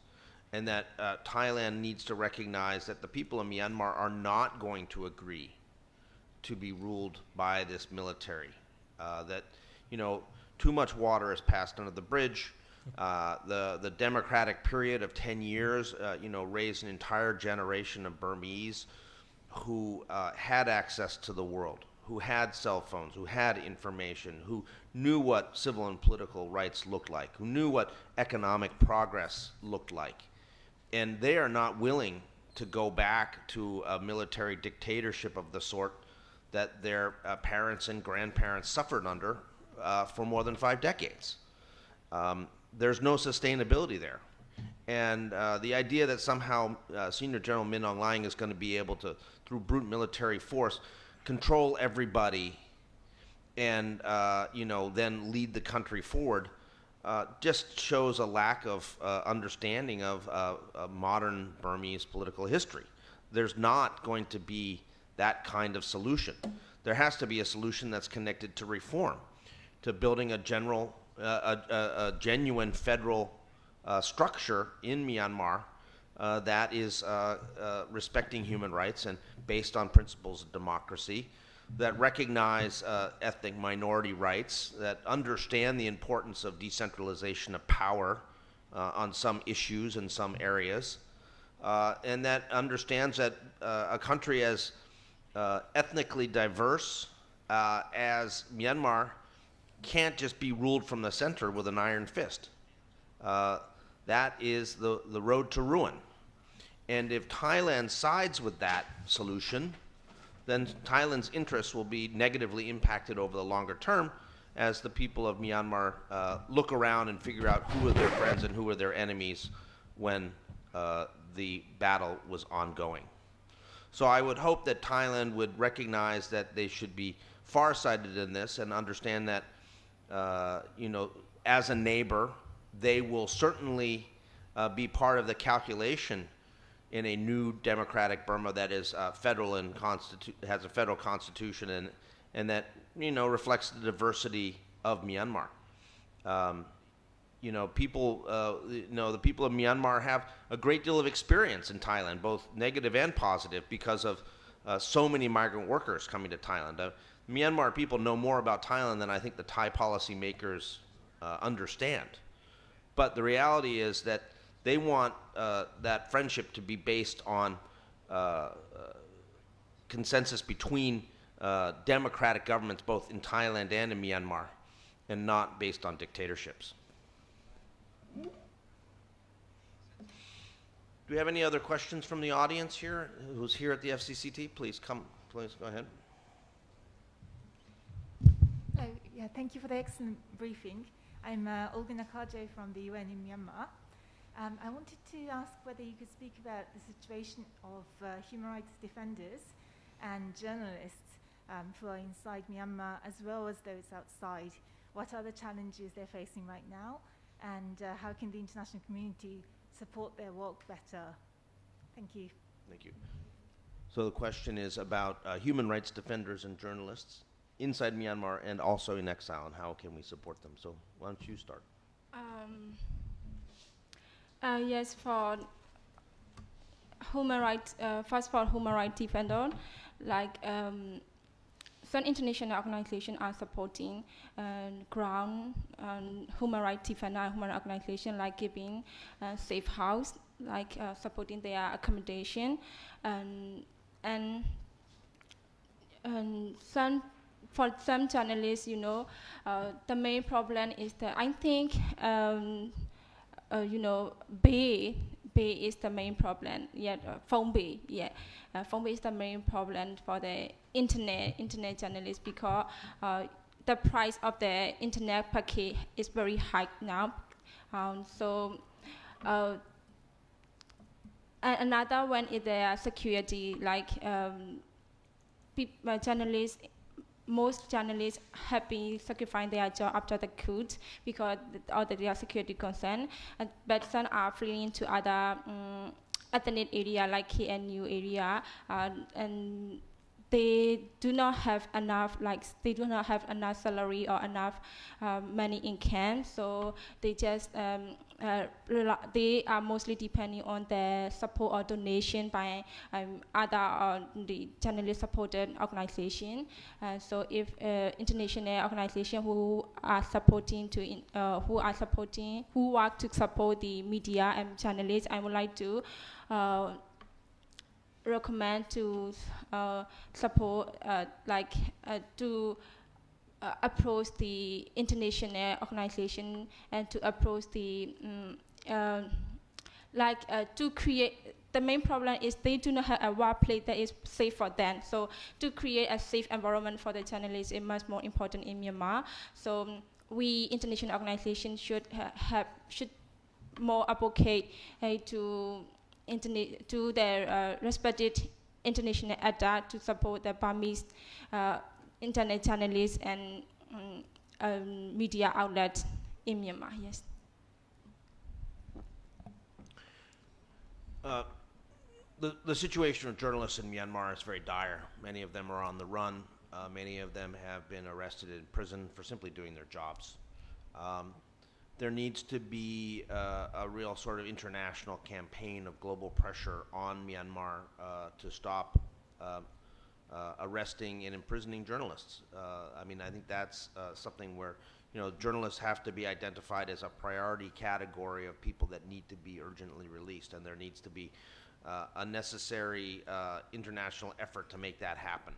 And that Thailand needs to recognize that the people of Myanmar are not going to agree to be ruled by this military. That, you know, too much water has passed under the bridge. The democratic period of 10 years, you know, raised an entire generation of Burmese who had access to the world, who had cell phones, who had information, who knew what civil and political rights looked like, who knew what economic progress looked like. And they are not willing to go back to a military dictatorship of the sort that their parents and grandparents suffered under for more than 5 decades. There's no sustainability there. And the idea that somehow Senior General Min Aung Hlaing is going to be able to, through brute military force, control everybody and you know, then lead the country forward just shows a lack of understanding of modern Burmese political history. There's not going to be that kind of solution. There has to be a solution that's connected to reform, to building a genuine federal structure in Myanmar that is respecting human rights and based on principles of democracy, that recognize ethnic minority rights, that understand the importance of decentralization of power on some issues in some areas, and that understands that a country as ethnically diverse as Myanmar can't just be ruled from the center with an iron fist. That is the road to ruin. And if Thailand sides with that solution, then Thailand's interests will be negatively impacted over the longer term as the people of Myanmar look around and figure out who are their friends and who are their enemies when the battle was ongoing. So I would hope that Thailand would recognize that they should be farsighted in this and understand that, as a neighbor, they will certainly be part of the calculation in a new democratic Burma that is federal and has a federal constitution and that reflects the diversity of Myanmar. The people of Myanmar have a great deal of experience in Thailand, both negative and positive, because of so many migrant workers coming to Thailand. Myanmar people know more about Thailand than I think the Thai policymakers understand. But the reality is that they want that friendship to be based on consensus between democratic governments, both in Thailand and in Myanmar, and not based on dictatorships. Do we have any other questions from the audience here who's here at the FCCT? Please go ahead. Yeah, thank you for the excellent briefing. I'm Olga Nakajo from the UN in Myanmar. I wanted to ask whether you could speak about the situation of human rights defenders and journalists who are inside Myanmar as well as those outside. What are the challenges they're facing right now, and how can the international community support their work better? Thank you. Thank you. So the question is about human rights defenders and journalists inside Myanmar and also in exile, and how can we support them? So why don't you start? Yes, for human rights, first for human rights defender, like some international organizations are supporting ground human rights defender and human organizations, like giving safe house, like supporting their accommodation, and for some journalists, the main problem is that I think Bay is the main problem. Yeah, phone Bay. Yeah, phone Bay is the main problem for the internet journalists, because the price of the internet packet is very high now. Another one is the security. Like journalists. Most journalists have been sacrificing their job after the coup because of their security concern, but some are fleeing to other alternate area like KNU area, and they do not have enough salary or enough money in camp, so they just they are mostly depending on the support or donation by other the journalist supported organization. So if international organization who work to support the media and journalists, I would like to recommend to support to approach the international organization and to approach the to create. The main problem is they do not have a workplace that is safe for them. So to create a safe environment for the journalists is much more important in Myanmar. So we international organizations should more advocate to their respected international ADA to support the Burmese internet journalists and media outlets in Myanmar. Yes. The situation of journalists in Myanmar is very dire. Many of them are on the run. Many of them have been arrested in prison for simply doing their jobs. There needs to be a real sort of international campaign of global pressure on Myanmar to stop arresting and imprisoning journalists. I think that's something where journalists have to be identified as a priority category of people that need to be urgently released, and there needs to be a necessary international effort to make that happen.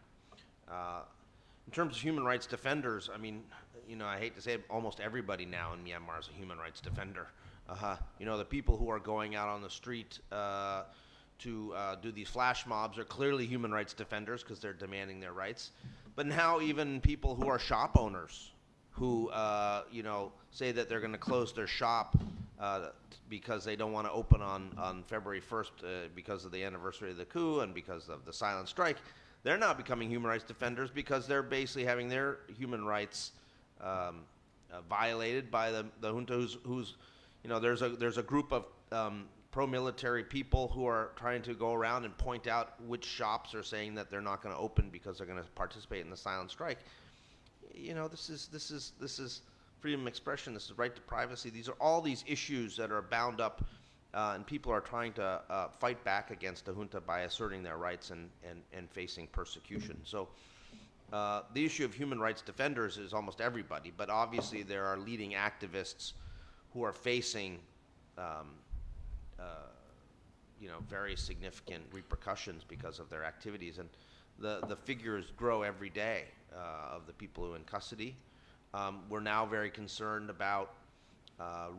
In terms of human rights defenders, I hate to say it, almost everybody now in Myanmar is a human rights defender. The people who are going out on the street to do these flash mobs are clearly human rights defenders because they're demanding their rights. But now even people who are shop owners who, say that they're going to close their shop because they don't want to open on February 1st because of the anniversary of the coup and because of the silent strike, they're now becoming human rights defenders because they're basically having their human rights violated by the junta who's there's a group of pro-military people who are trying to go around and point out which shops are saying that they're not going to open because they're going to participate in the silent strike. This is freedom of expression. This is right to privacy. These are all these issues that are bound up, and people are trying to fight back against the junta by asserting their rights and facing persecution. So the issue of human rights defenders is almost everybody, but obviously there are leading activists who are facing very significant repercussions because of their activities, and the figures grow every day of the people who are in custody. We're now very concerned about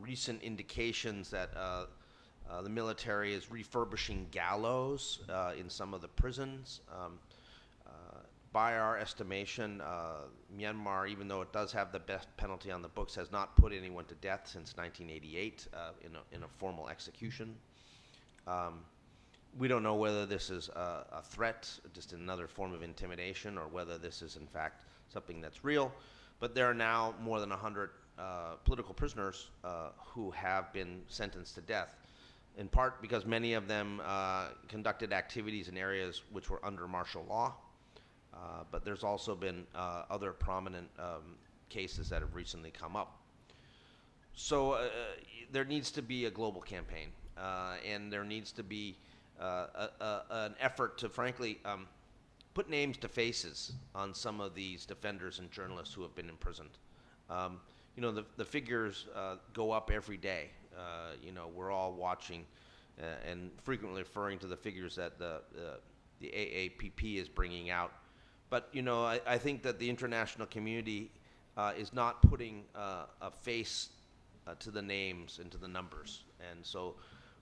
recent indications that the military is refurbishing gallows in some of the prisons. By our estimation, Myanmar, even though it does have the best penalty on the books, has not put anyone to death since 1988 in a formal execution. We don't know whether this is a threat, just another form of intimidation, or whether this is in fact something that's real. But there are now more than 100 political prisoners who have been sentenced to death, in part because many of them conducted activities in areas which were under martial law. But there's also been other prominent cases that have recently come up. So there needs to be a global campaign, and there needs to be an effort to, frankly, put names to faces on some of these defenders and journalists who have been imprisoned. The figures go up every day. We're all watching and frequently referring to the figures that the AAPP is bringing out. But, I think that the international community is not putting a face to the names and to the numbers. And so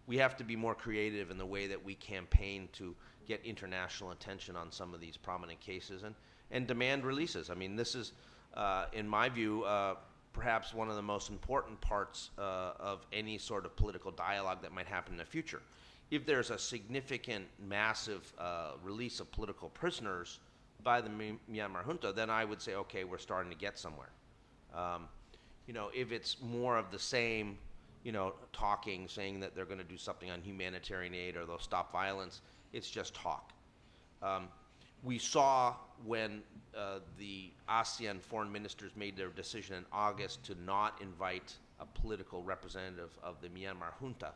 we have to be more creative in the way that we campaign to get international attention on some of these prominent cases and demand releases. I mean, this is, in my view, perhaps one of the most important parts of any sort of political dialogue that might happen in the future. If there's a significant, massive release of political prisoners by the Myanmar junta, then I would say, okay, we're starting to get somewhere. If it's more of the same, talking, saying that they're going to do something on humanitarian aid or they'll stop violence, it's just talk. We saw when the ASEAN foreign ministers made their decision in August to not invite a political representative of the Myanmar junta,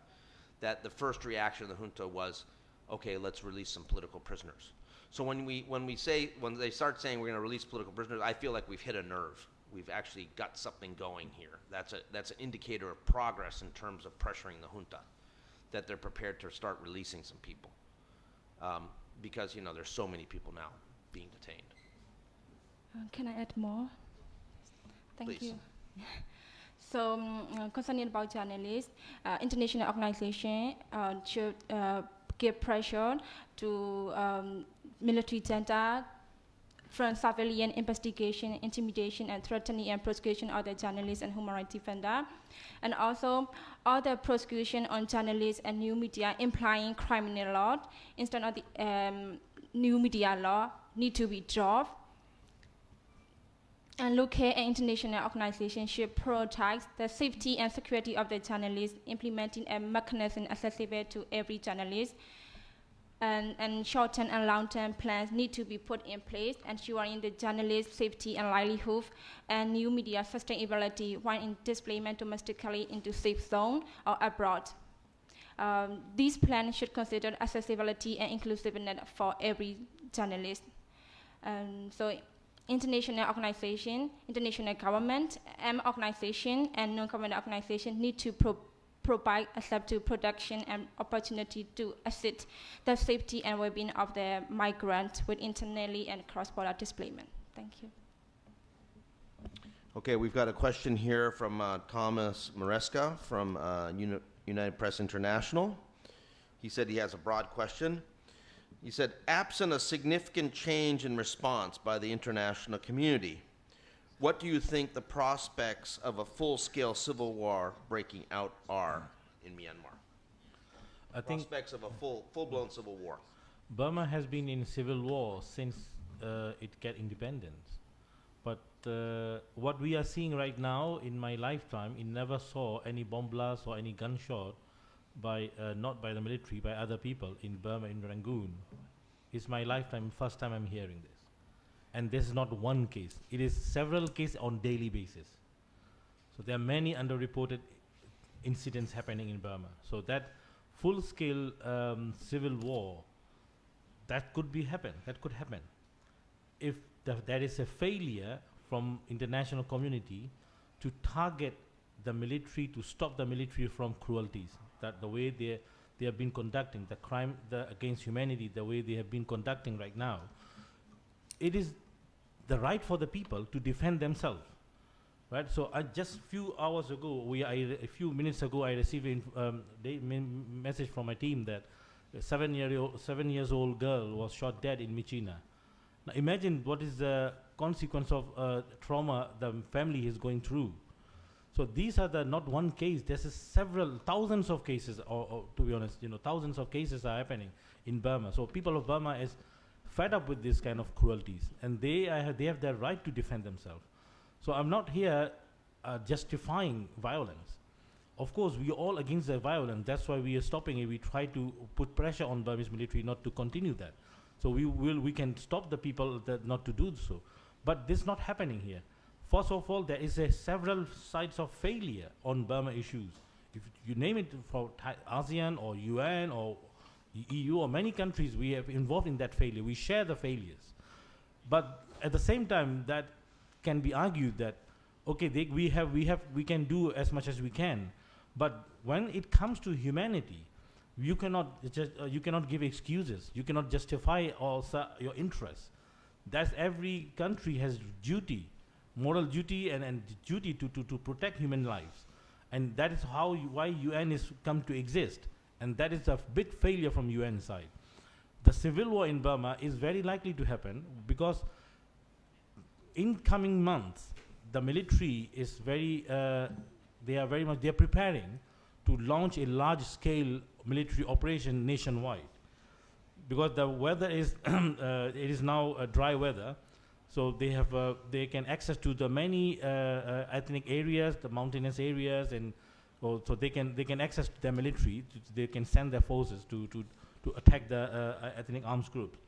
that the first reaction of the junta was, okay, let's release some political prisoners. So when they start saying we're going to release political prisoners, I feel like we've hit a nerve. We've actually got something going here. That's an indicator of progress in terms of pressuring the junta, that they're prepared to start releasing some people, because there's so many people now being detained. Can I add more? Thank Please. you. So, concerning about journalists, international organization should give pressure to military junta from surveillance, investigation, intimidation, and threatening and prosecution of the journalists and human rights defender. And also, all the prosecution on journalists and new media implying criminal law instead of the new media law need to be dropped. And local and international organizations should protect the safety and security of the journalists, implementing a mechanism accessible to every journalist. And short-term and long-term plans need to be put in place, ensuring the journalists' safety and livelihood and new media sustainability while in displacement domestically into safe zone or abroad. These plans should consider accessibility and inclusiveness for every journalist. So international organization, international government, organization, and non-government organization need to provide access to production and opportunity to assist the safety and well-being of the migrants with internally and cross-border displacement. Thank you. Okay, we've got a question here from Thomas Maresca from United Press International. He said he has a broad question. He said, absent a significant change in response by the international community, what do you think the prospects of a full-scale civil war breaking out are in Myanmar? I think Prospects of a full-blown civil war. Burma has been in civil war since it got independence. But what we are seeing right now in my lifetime, it never saw any bomb blast or any gunshot by, not by the military, by other people in Burma, in Rangoon. It's my lifetime, first time I'm hearing this. And this is not one case. It is several cases on daily basis. So there are many underreported incidents happening in Burma. So that full-scale civil war, that could happen. That could happen. If there is a failure from international community to target the military, to stop the military from cruelties, that the way they have been conducting, the crime against humanity, the way they have been conducting right now, it is the right for the people to defend themselves. Right, so just a few hours ago, a few minutes ago, I received a message from my team that a 7 years old girl was shot dead in Michina. Now imagine what is the consequence of trauma the family is going through. So these are not one case. There's several thousands of cases, or to be honest, thousands of cases are happening in Burma. So people of Burma is fed up with this kind of cruelties, and they have their right to defend themselves. So I'm not here justifying violence. Of course, we are all against the violence. That's why we are stopping it. We try to put pressure on Burmese military not to continue that. So we can stop the people not to do so. But this is not happening here. First of all, there is several sides of failure on Burma issues. If you name it, for ASEAN or UN or EU or many countries, we have involved in that failure. We share the failures. But at the same time, that can be argued that, okay, we can do as much as we can, but when it comes to humanity, you cannot give excuses. You cannot justify also your interests. That's every country has duty, moral duty and duty to protect human lives, and that is why UN is come to exist, and that is a big failure from UN side. The civil war in Burma is very likely to happen because in coming months, the military is they are preparing to launch a large-scale military operation nationwide, because the weather is it is now a dry weather, so they can access to the many ethnic areas, the mountainous areas, and so they can access their military. They can send their forces to attack the ethnic arms groups.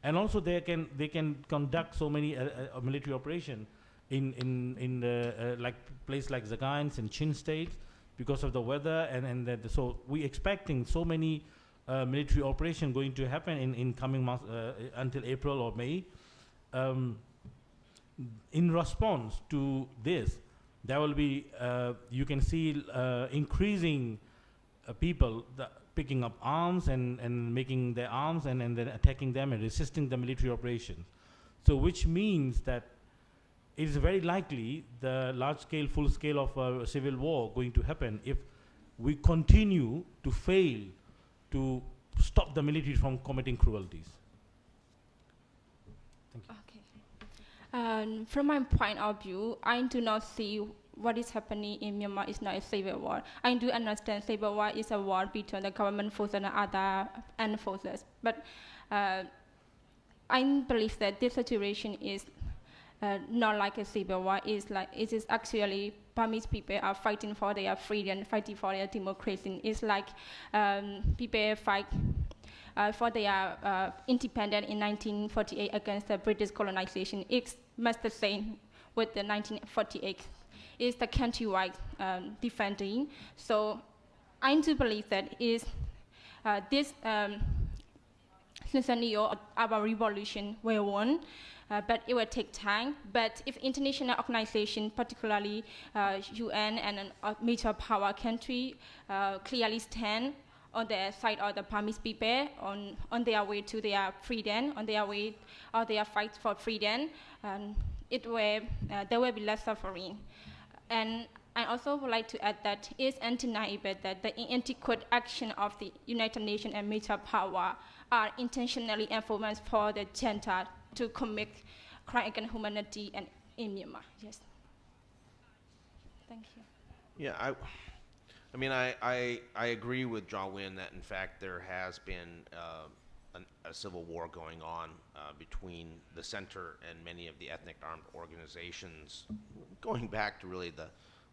And also they can conduct so many military operation in like place like Zagains and Chin states because of the weather, so we expecting so many military operation going to happen in coming months until April or May. In response to this, there will be you can see increasing people picking up arms and making their arms and then attacking them and resisting the military operations. So which means that it is very likely the large-scale, full-scale of civil war going to happen if we continue to fail to stop the military from committing cruelties. Thank you. Okay. From my point of view, I do not see what is happening in Myanmar is not a civil war. I do understand civil war is a war between the government forces and other armed forces, but I believe that this situation is not like a civil war. It is actually Burmese people are fighting for their freedom, fighting for their democracy. It's like people fight for their independence in 1948 against the British colonization. It's much the same with the 1948. It's the countrywide defending. So I do believe that is this scenario of our revolution will win, but it will take time. But if international organization, particularly UN and a major power country, clearly stand on the side of the Burmese people on their way to their freedom, on their way or their fight for freedom, there will be less suffering. And I also would like to add that it's undeniable that the inadequate action of the United Nations and major power are intentionally influenced for the junta to commit crime against humanity and in Myanmar. Yes. Thank you. Yeah, I mean, I agree with John Wynn that in fact there has been a civil war going on between the center and many of the ethnic armed organizations going back to really the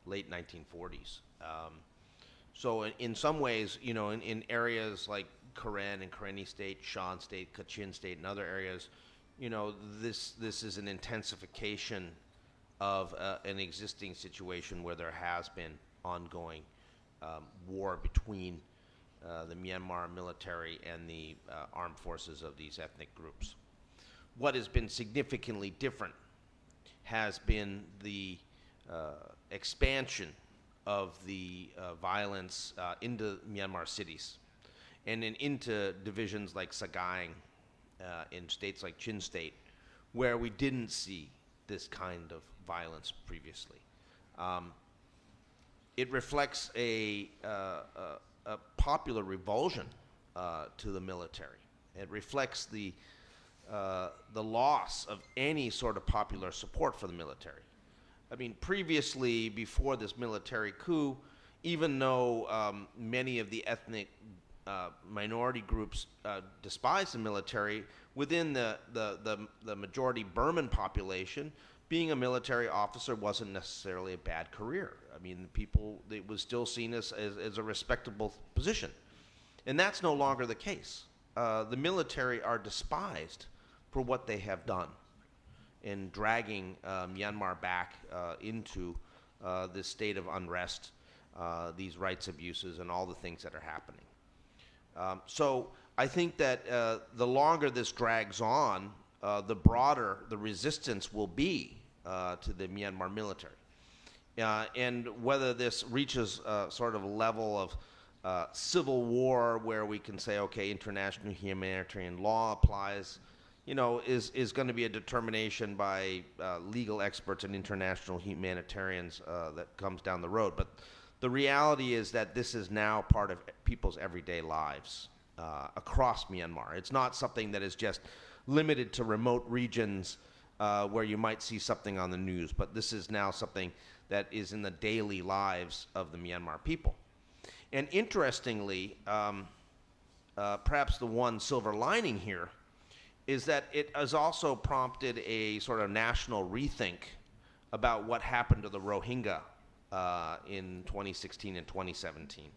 late 1940s. So in some ways, you know, in areas like Karen and Karenni State, Shan State, Kachin State, and other areas, you know, this is an intensification of an existing situation where there has been ongoing war between the Myanmar military and the armed forces of these ethnic groups. What has been significantly different has been the expansion of the violence into Myanmar cities and into divisions like Sagaing in states like Chin State, where we didn't see this kind of violence previously. It reflects a popular revulsion to the military. It reflects the loss of any sort of popular support for the military. I mean, previously, before this military coup, even though many of the ethnic minority groups despised the military, within the majority Burman population, being a military officer wasn't necessarily a bad career. I mean, it was still seen as a respectable position. And that's no longer the case. The military are despised for what they have done in dragging Myanmar back into this state of unrest, these rights abuses, and all the things that are happening. So I think that the longer this drags on, the broader the resistance will be to the Myanmar military. And whether this reaches sort of a level of civil war where we can say, okay, international humanitarian law applies, you know, is going to be a determination by legal experts and international humanitarians that comes down the road. But the reality is that this is now part of people's everyday lives across Myanmar. It's not something that is just limited to remote regions where you might see something on the news, but this is now something that is in the daily lives of the Myanmar people. And interestingly, perhaps the one silver lining here is that it has also prompted a sort of national rethink about what happened to the Rohingya in 2016 and 2017,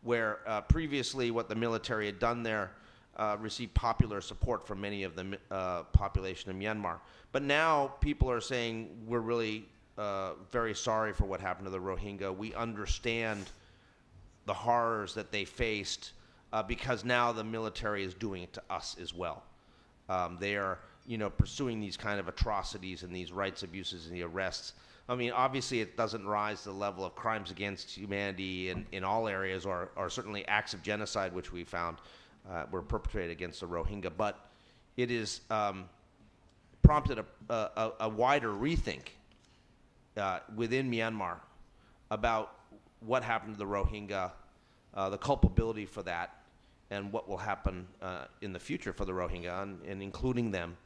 where previously what the military had done there received popular support from many of the population of Myanmar. But now people are saying, we're really very sorry for what happened to the Rohingya. We understand the horrors that they faced because now the military is doing it to us as well. They are, you know, pursuing these kind of atrocities and these rights abuses and the arrests. I mean, obviously it doesn't rise to the level of crimes against humanity in all areas, or certainly acts of genocide, which we found were perpetrated against the Rohingya, but it is prompted a wider rethink within Myanmar about what happened to the Rohingya, the culpability for that, and what will happen in the future for the Rohingya, and including them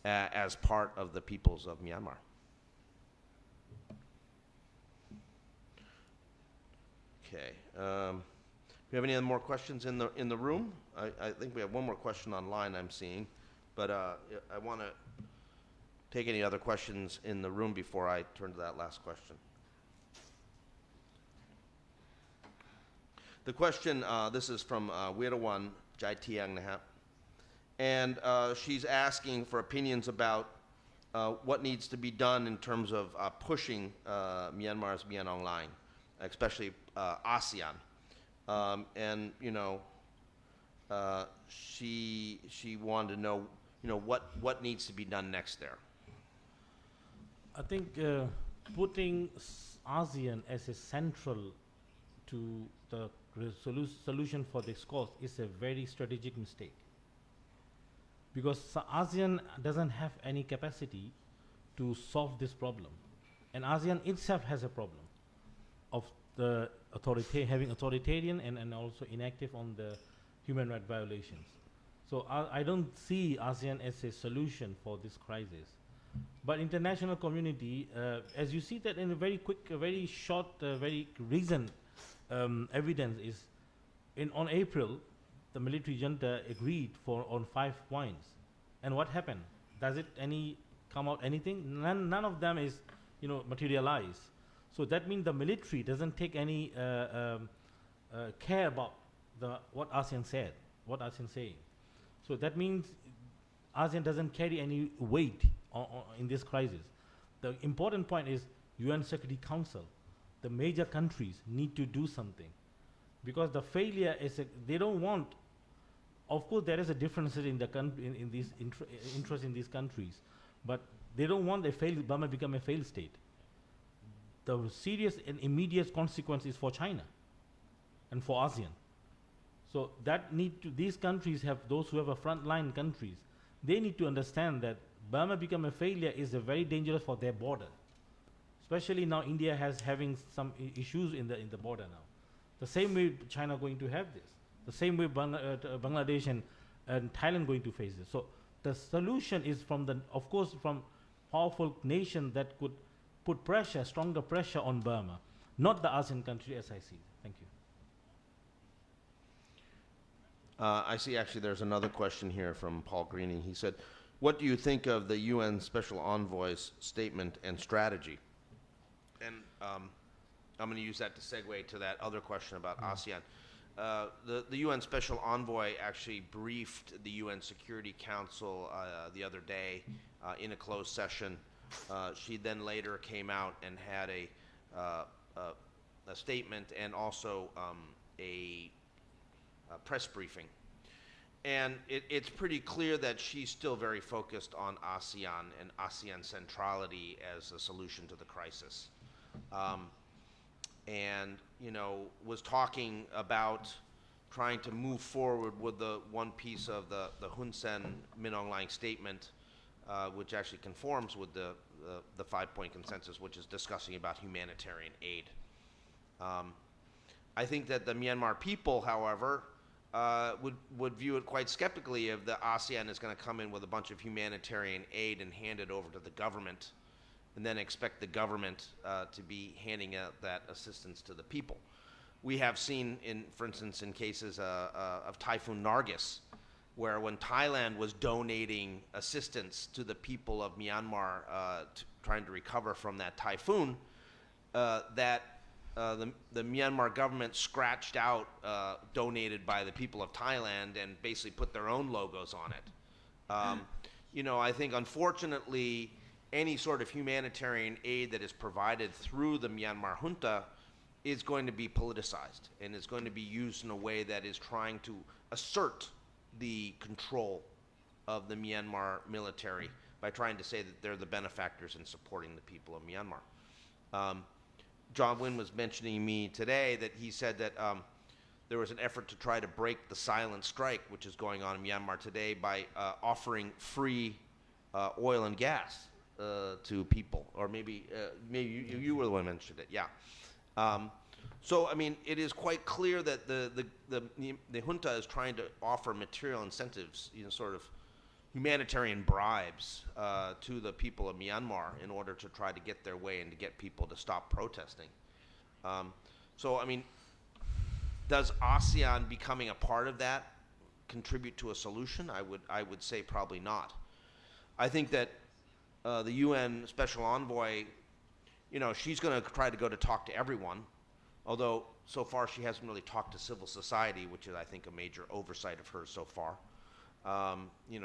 as part of the peoples of Myanmar. Okay. Do we have any other more questions in the room? I think we have one more question online I'm seeing, but I want to take any other questions in the room before I turn to that last question. The question, this is from Wirawan Jaitiang Nahap, and she's asking for opinions about what needs to be done in terms of pushing Myanmar's Bien Online, especially ASEAN. And, you know, she wanted to know, you know, what needs to be done next there. I think putting ASEAN as a central to the solution for this cause is a very strategic mistake, because ASEAN doesn't have any capacity to solve this problem, and ASEAN itself has a problem. of the having authoritarian and also inactive on the human rights violations. So I don't see ASEAN as a solution for this crisis. But international community, as you see that in a very quick, very short, very recent evidence is, on April, the military junta agreed on 5 points. And what happened? Does it come out anything? None of them is, materialized. So that means the military doesn't take any care about what ASEAN said, what ASEAN saying. So that means ASEAN doesn't carry any weight in this crisis. The important point is UN Security Council. The major countries need to do something, because the failure is they don't want. Of course, there is a difference in the in these interest in these countries, but they don't want Burma become a failed state. The serious and immediate consequence is for China and for ASEAN. So these countries have, those who have a frontline countries, they need to understand that Burma become a failure is very dangerous for their border. Especially now India having some issues in the border now. The same way China going to have this. The same way Bangladesh and Thailand going to face this. So the solution is of course from powerful nation that could put pressure, stronger pressure on Burma, not the ASEAN country as I see it. Thank you. I see actually there's another question here from Paul Greening. He said, what do you think of the UN Special Envoy's statement and strategy? And I'm going to use that to segue to that other question about ASEAN. The UN Special Envoy actually briefed the UN Security Council the other day in a closed session. She then later came out and had a statement and also a press briefing. And it's pretty clear that she's still very focused on ASEAN and ASEAN centrality as a solution to the crisis. And, was talking about trying to move forward with the one piece of the Hun Sen Min Aung Hlaing statement, which actually conforms with the 5-point consensus, which is discussing about humanitarian aid. I think that the Myanmar people, however, would view it quite skeptically if the ASEAN is going to come in with a bunch of humanitarian aid and hand it over to the government, and then expect the government to be handing out that assistance to the people. We have seen, for instance, in cases of Typhoon Nargis, where when Thailand was donating assistance to the people of Myanmar trying to recover from that typhoon, the Myanmar government scratched out donated by the people of Thailand and basically put their own logos on it. I think unfortunately any sort of humanitarian aid that is provided through the Myanmar junta is going to be politicized and is going to be used in a way that is trying to assert the control of the Myanmar military by trying to say that they're the benefactors in supporting the people of Myanmar. John Wynn was mentioning me today that he said that there was an effort to try to break the silent strike, which is going on in Myanmar today, by offering free oil and gas to people. Or maybe you were the one who mentioned it, yeah. So, I mean, it is quite clear that the junta is trying to offer material incentives, sort of humanitarian bribes to the people of Myanmar in order to try to get their way and to get people to stop protesting. So, I mean, does ASEAN becoming a part of that contribute to a solution? I would say probably not. I think that the UN Special Envoy, she's going to try to go to talk to everyone, although so far she hasn't really talked to civil society, which is, I think, a major oversight of hers so far.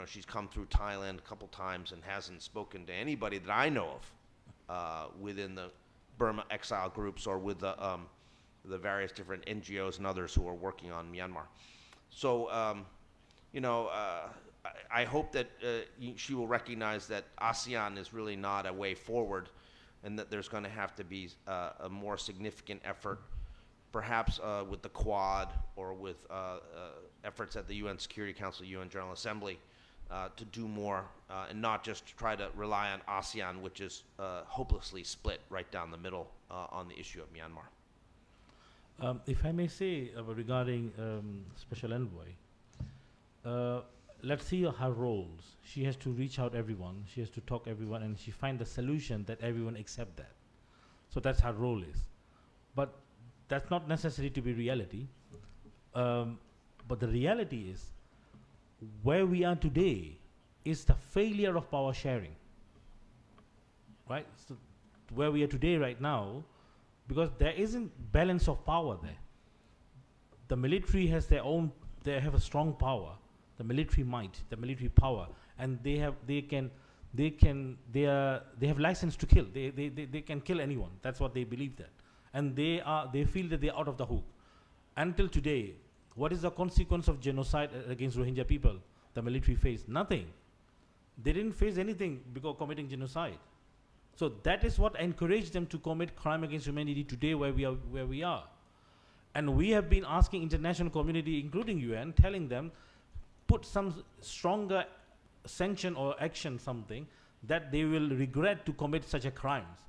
She's come through Thailand a couple times and hasn't spoken to anybody that I know of within the Burma exile groups or with the various different NGOs and others who are working on Myanmar. So, I hope that she will recognize that ASEAN is really not a way forward and that there's going to have to be a more significant effort, perhaps with the Quad or with efforts at the UN Security Council, UN General Assembly, to do more and not just try to rely on ASEAN, which is hopelessly split right down the middle on the issue of Myanmar. If I may say regarding Special Envoy, let's see her roles. She has to reach out everyone. She has to talk everyone, and she find the solution that everyone accept that. So that's her role is. But that's not necessary to be reality. But the reality is, where we are today is the failure of power sharing. Right? So where we are today right now, because there isn't balance of power there. The military has their own, they have a strong power, the military might, the military power, and they have license to kill. They can kill anyone. That's what they believe that. And they feel that they're out of the hook. Until today, what is the consequence of genocide against Rohingya people? The military faced nothing. They didn't face anything because committing genocide. So that is what encouraged them to commit crime against humanity today where we are. And we have been asking international community, including UN, telling them, put some stronger sanction or action, something, that they will regret to commit such a crimes.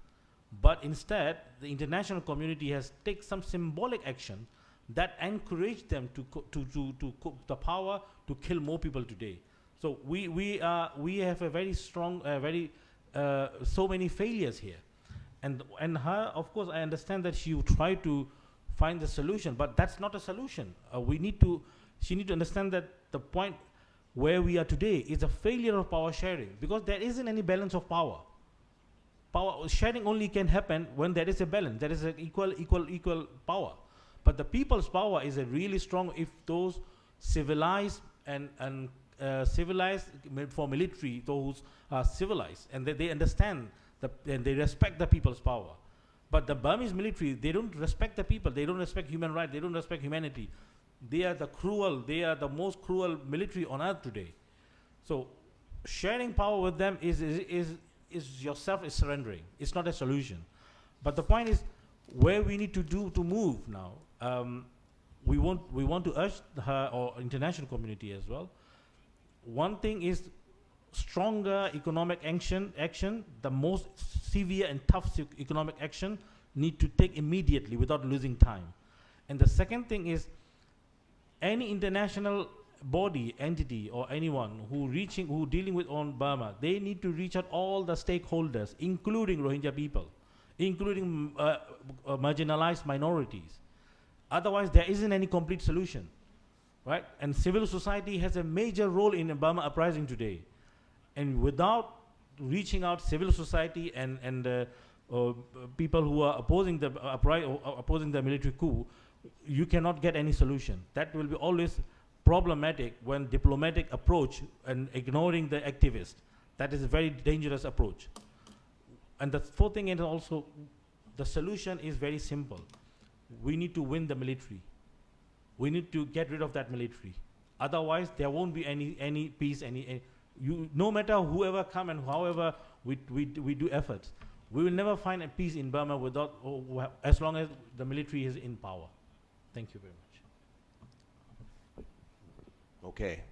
But instead, the international community has taken some symbolic action that encouraged them to the power to kill more people today. So we have a very strong, so many failures here, and her, of course, I understand that she will try to find the solution, but that's not a solution. She need to understand that the point where we are today is a failure of power sharing, because there isn't any balance of power. Power sharing only can happen when there is a balance, there is an equal power. But the people's power is a really strong if those civilized and civilized for military, those are civilized, and they understand and they respect the people's power. But the Burmese military, they don't respect the people, they don't respect human rights, they don't respect humanity. They are the most cruel military on earth today. So sharing power with them is yourself is surrendering. It's not a solution. But the point is, where we need to move now, we want to urge her or international community as well. One thing is stronger economic action, the most severe and tough economic action need to take immediately without losing time. And the second thing is, any international body, entity, or anyone who dealing with on Burma, they need to reach out all the stakeholders, including Rohingya people, including marginalized minorities. Otherwise, there isn't any complete solution, right? And civil society has a major role in Burma uprising today. And without reaching out civil society and people who are opposing the military coup, you cannot get any solution. That will be always problematic when diplomatic approach and ignoring the activists. That is a very dangerous approach. And the fourth thing is also, the solution is very simple. We need to win the military. We need to get rid of that military. Otherwise, there won't be any peace. No matter whoever come and however we do efforts, we will never find a peace in Burma as long as the military is in power. Thank you very much. Okay.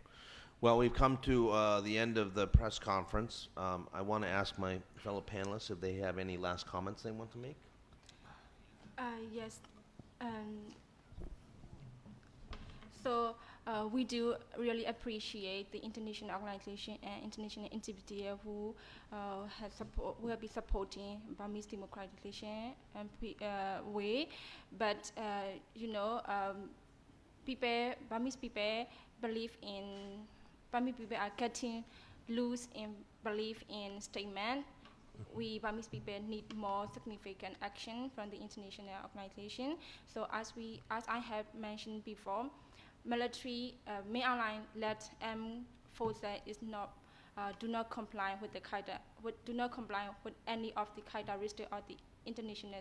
Well, we've come to the end of the press conference. I want to ask my fellow panelists if they have any last comments they want to make. Yes. So we do really appreciate the international organization and international entity who have been supporting Burmese democratization way. But Burmese people are getting loose in belief in statement. We Burmese people need more significant action from the international organization. So as I have mentioned before, military mainline led forces do not comply with any of the characteristics of the international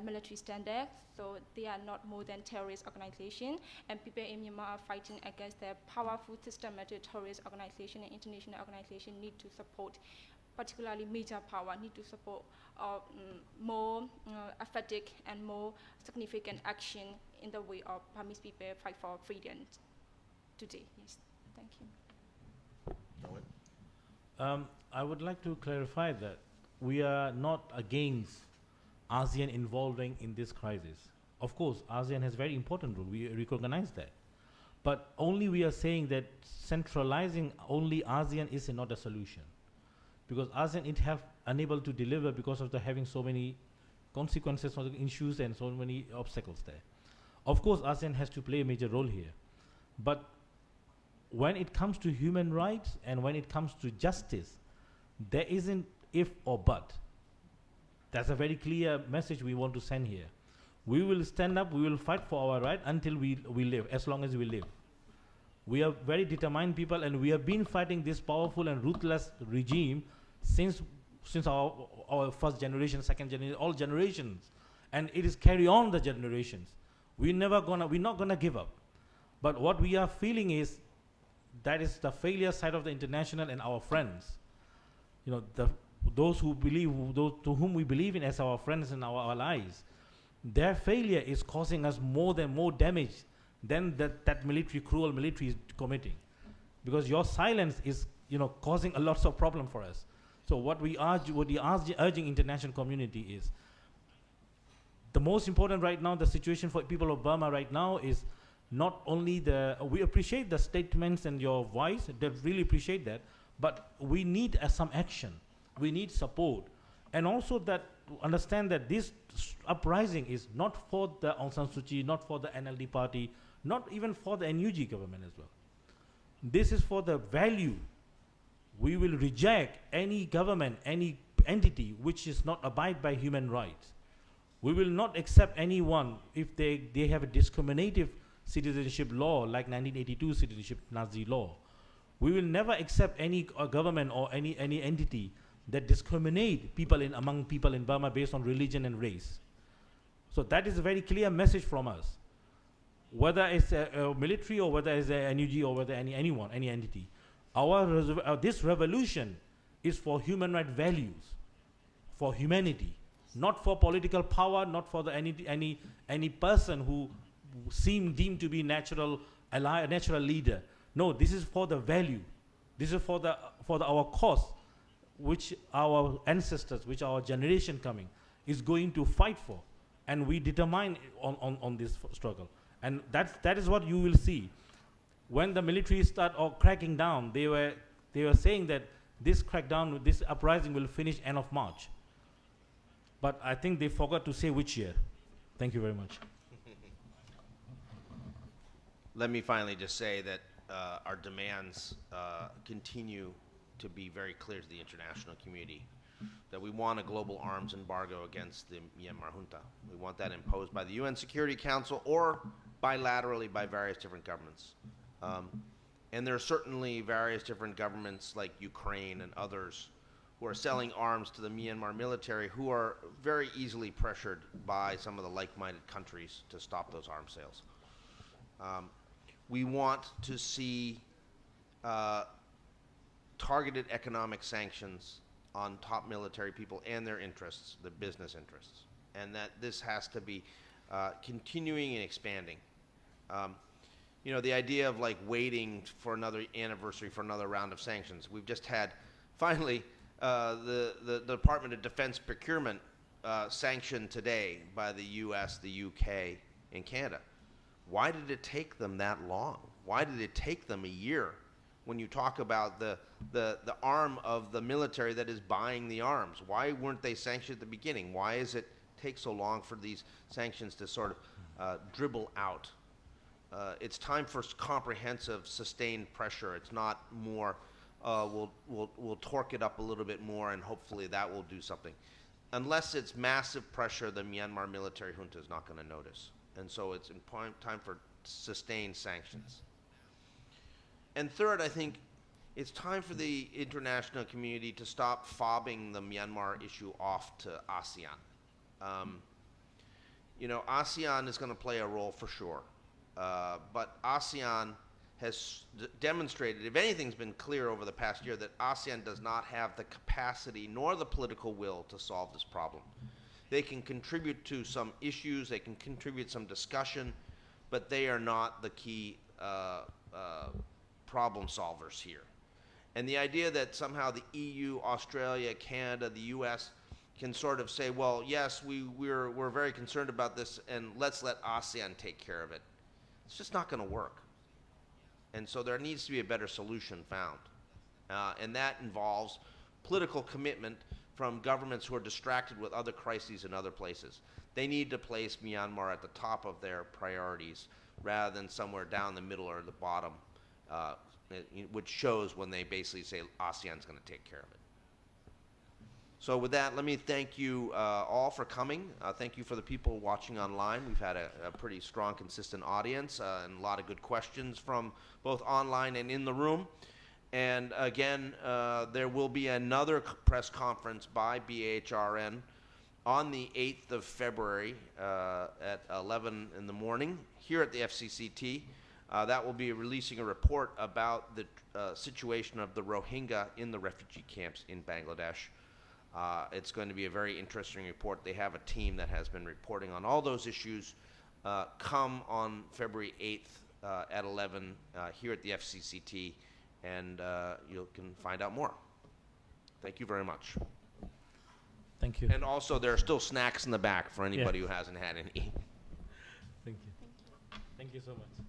military standards. So they are not more than terrorist organization, and people in Myanmar are fighting against the powerful systematic terrorist organization, and international organization need to support, particularly major power, need to support more emphatic and more significant action in the way of Burmese people fight for freedom today. Yes, thank you. I would like to clarify that we are not against ASEAN involving in this crisis. Of course, ASEAN has very important role. We recognize that. But only we are saying that centralizing only ASEAN is not a solution. Because ASEAN it have unable to deliver because of the having so many consequences of the issues and so many obstacles there. Of course, ASEAN has to play a major role here. But when it comes to human rights and when it comes to justice, there isn't if or but. That's a very clear message we want to send here. We will stand up, we will fight for our right until we live, as long as we live. We are very determined people, and we have been fighting this powerful and ruthless regime since our first generation, second generation, all generations. And it is carry on the generations. We're not gonna give up. But what we are feeling is that is the failure side of the international and our friends. You know, those to whom we believe in as our friends and our allies, their failure is causing us more damage than that cruel military is committing. Because your silence is, causing a lot of problem for us. So what we urging international community is, the most important right now, the situation for people of Burma right now is not only we appreciate the statements and your voice, they really appreciate that, but we need some action. We need support. And also that understand that this uprising is not for the Aung San Suu Kyi, not for the NLD party, not even for the NUG government as well. This is for the value. We will reject any government, any entity which is not abide by human rights. We will not accept anyone if they have a discriminative citizenship law like 1982 citizenship Nazi law. We will never accept any government or any entity that discriminate among people in Burma based on religion and race. So that is a very clear message from us. Whether it's a military or whether it's a NUG or whether any entity, this revolution is for human right values, for humanity, not for political power, not for any person who deemed to be natural ally, natural leader. No, this is for the value. This is for our cause, which our ancestors, which our generation coming is going to fight for, and we determine on this struggle. And that is what you will see. When the military start cracking down, they were saying that this crackdown, this uprising will finish end of March. But I think they forgot to say which year. Thank you very much. Let me finally just say that our demands continue to be very clear to the international community, that we want a global arms embargo against the Myanmar junta. We want that imposed by the UN Security Council or bilaterally by various different governments. And there are certainly various different governments like Ukraine and others who are selling arms to the Myanmar military who are very easily pressured by some of the like-minded countries to stop those arms sales. We want to see targeted economic sanctions on top military people and their interests, their business interests, and that this has to be continuing and expanding. The idea of like waiting for another anniversary for another round of sanctions. We've just had, finally, the Department of Defense procurement sanctioned today by the US, the UK, and Canada. Why did it take them that long? Why did it take them a year when you talk about the arm of the military that is buying the arms? Why weren't they sanctioned at the beginning? Why does it take so long for these sanctions to sort of dribble out? It's time for comprehensive, sustained pressure. It's not more, we'll torque it up a little bit more and hopefully that will do something. Unless it's massive pressure, the Myanmar military junta is not going to notice. And so it's time for sustained sanctions. And third, I think it's time for the international community to stop fobbing the Myanmar issue off to ASEAN. ASEAN is going to play a role for sure. But ASEAN has demonstrated, if anything's been clear over the past year, that ASEAN does not have the capacity nor the political will to solve this problem. They can contribute to some issues, they can contribute some discussion, but they are not the key problem solvers here. And the idea that somehow the EU, Australia, Canada, the US can sort of say, well, yes, we're very concerned about this, and let's let ASEAN take care of it. It's just not going to work. And so there needs to be a better solution found. And that involves political commitment from governments who are distracted with other crises in other places. They need to place Myanmar at the top of their priorities rather than somewhere down the middle or the bottom, which shows when they basically say ASEAN's going to take care of it. So with that, let me thank you all for coming. Thank you for the people watching online. We've had a pretty strong, consistent audience and a lot of good questions from both online and in the room. And again, there will be another press conference by BHRN on the 8th of February at 11 in the morning here at the FCCT. That will be releasing a report about the situation of the Rohingya in the refugee camps in Bangladesh. It's going to be a very interesting report. They have a team that has been reporting on all those issues. Come on February 8th at 11 here at the FCCT, and you can find out more. Thank you very much. Thank you. And also, there are still snacks in the back for anybody who hasn't had any. Thank you. Thank you so much.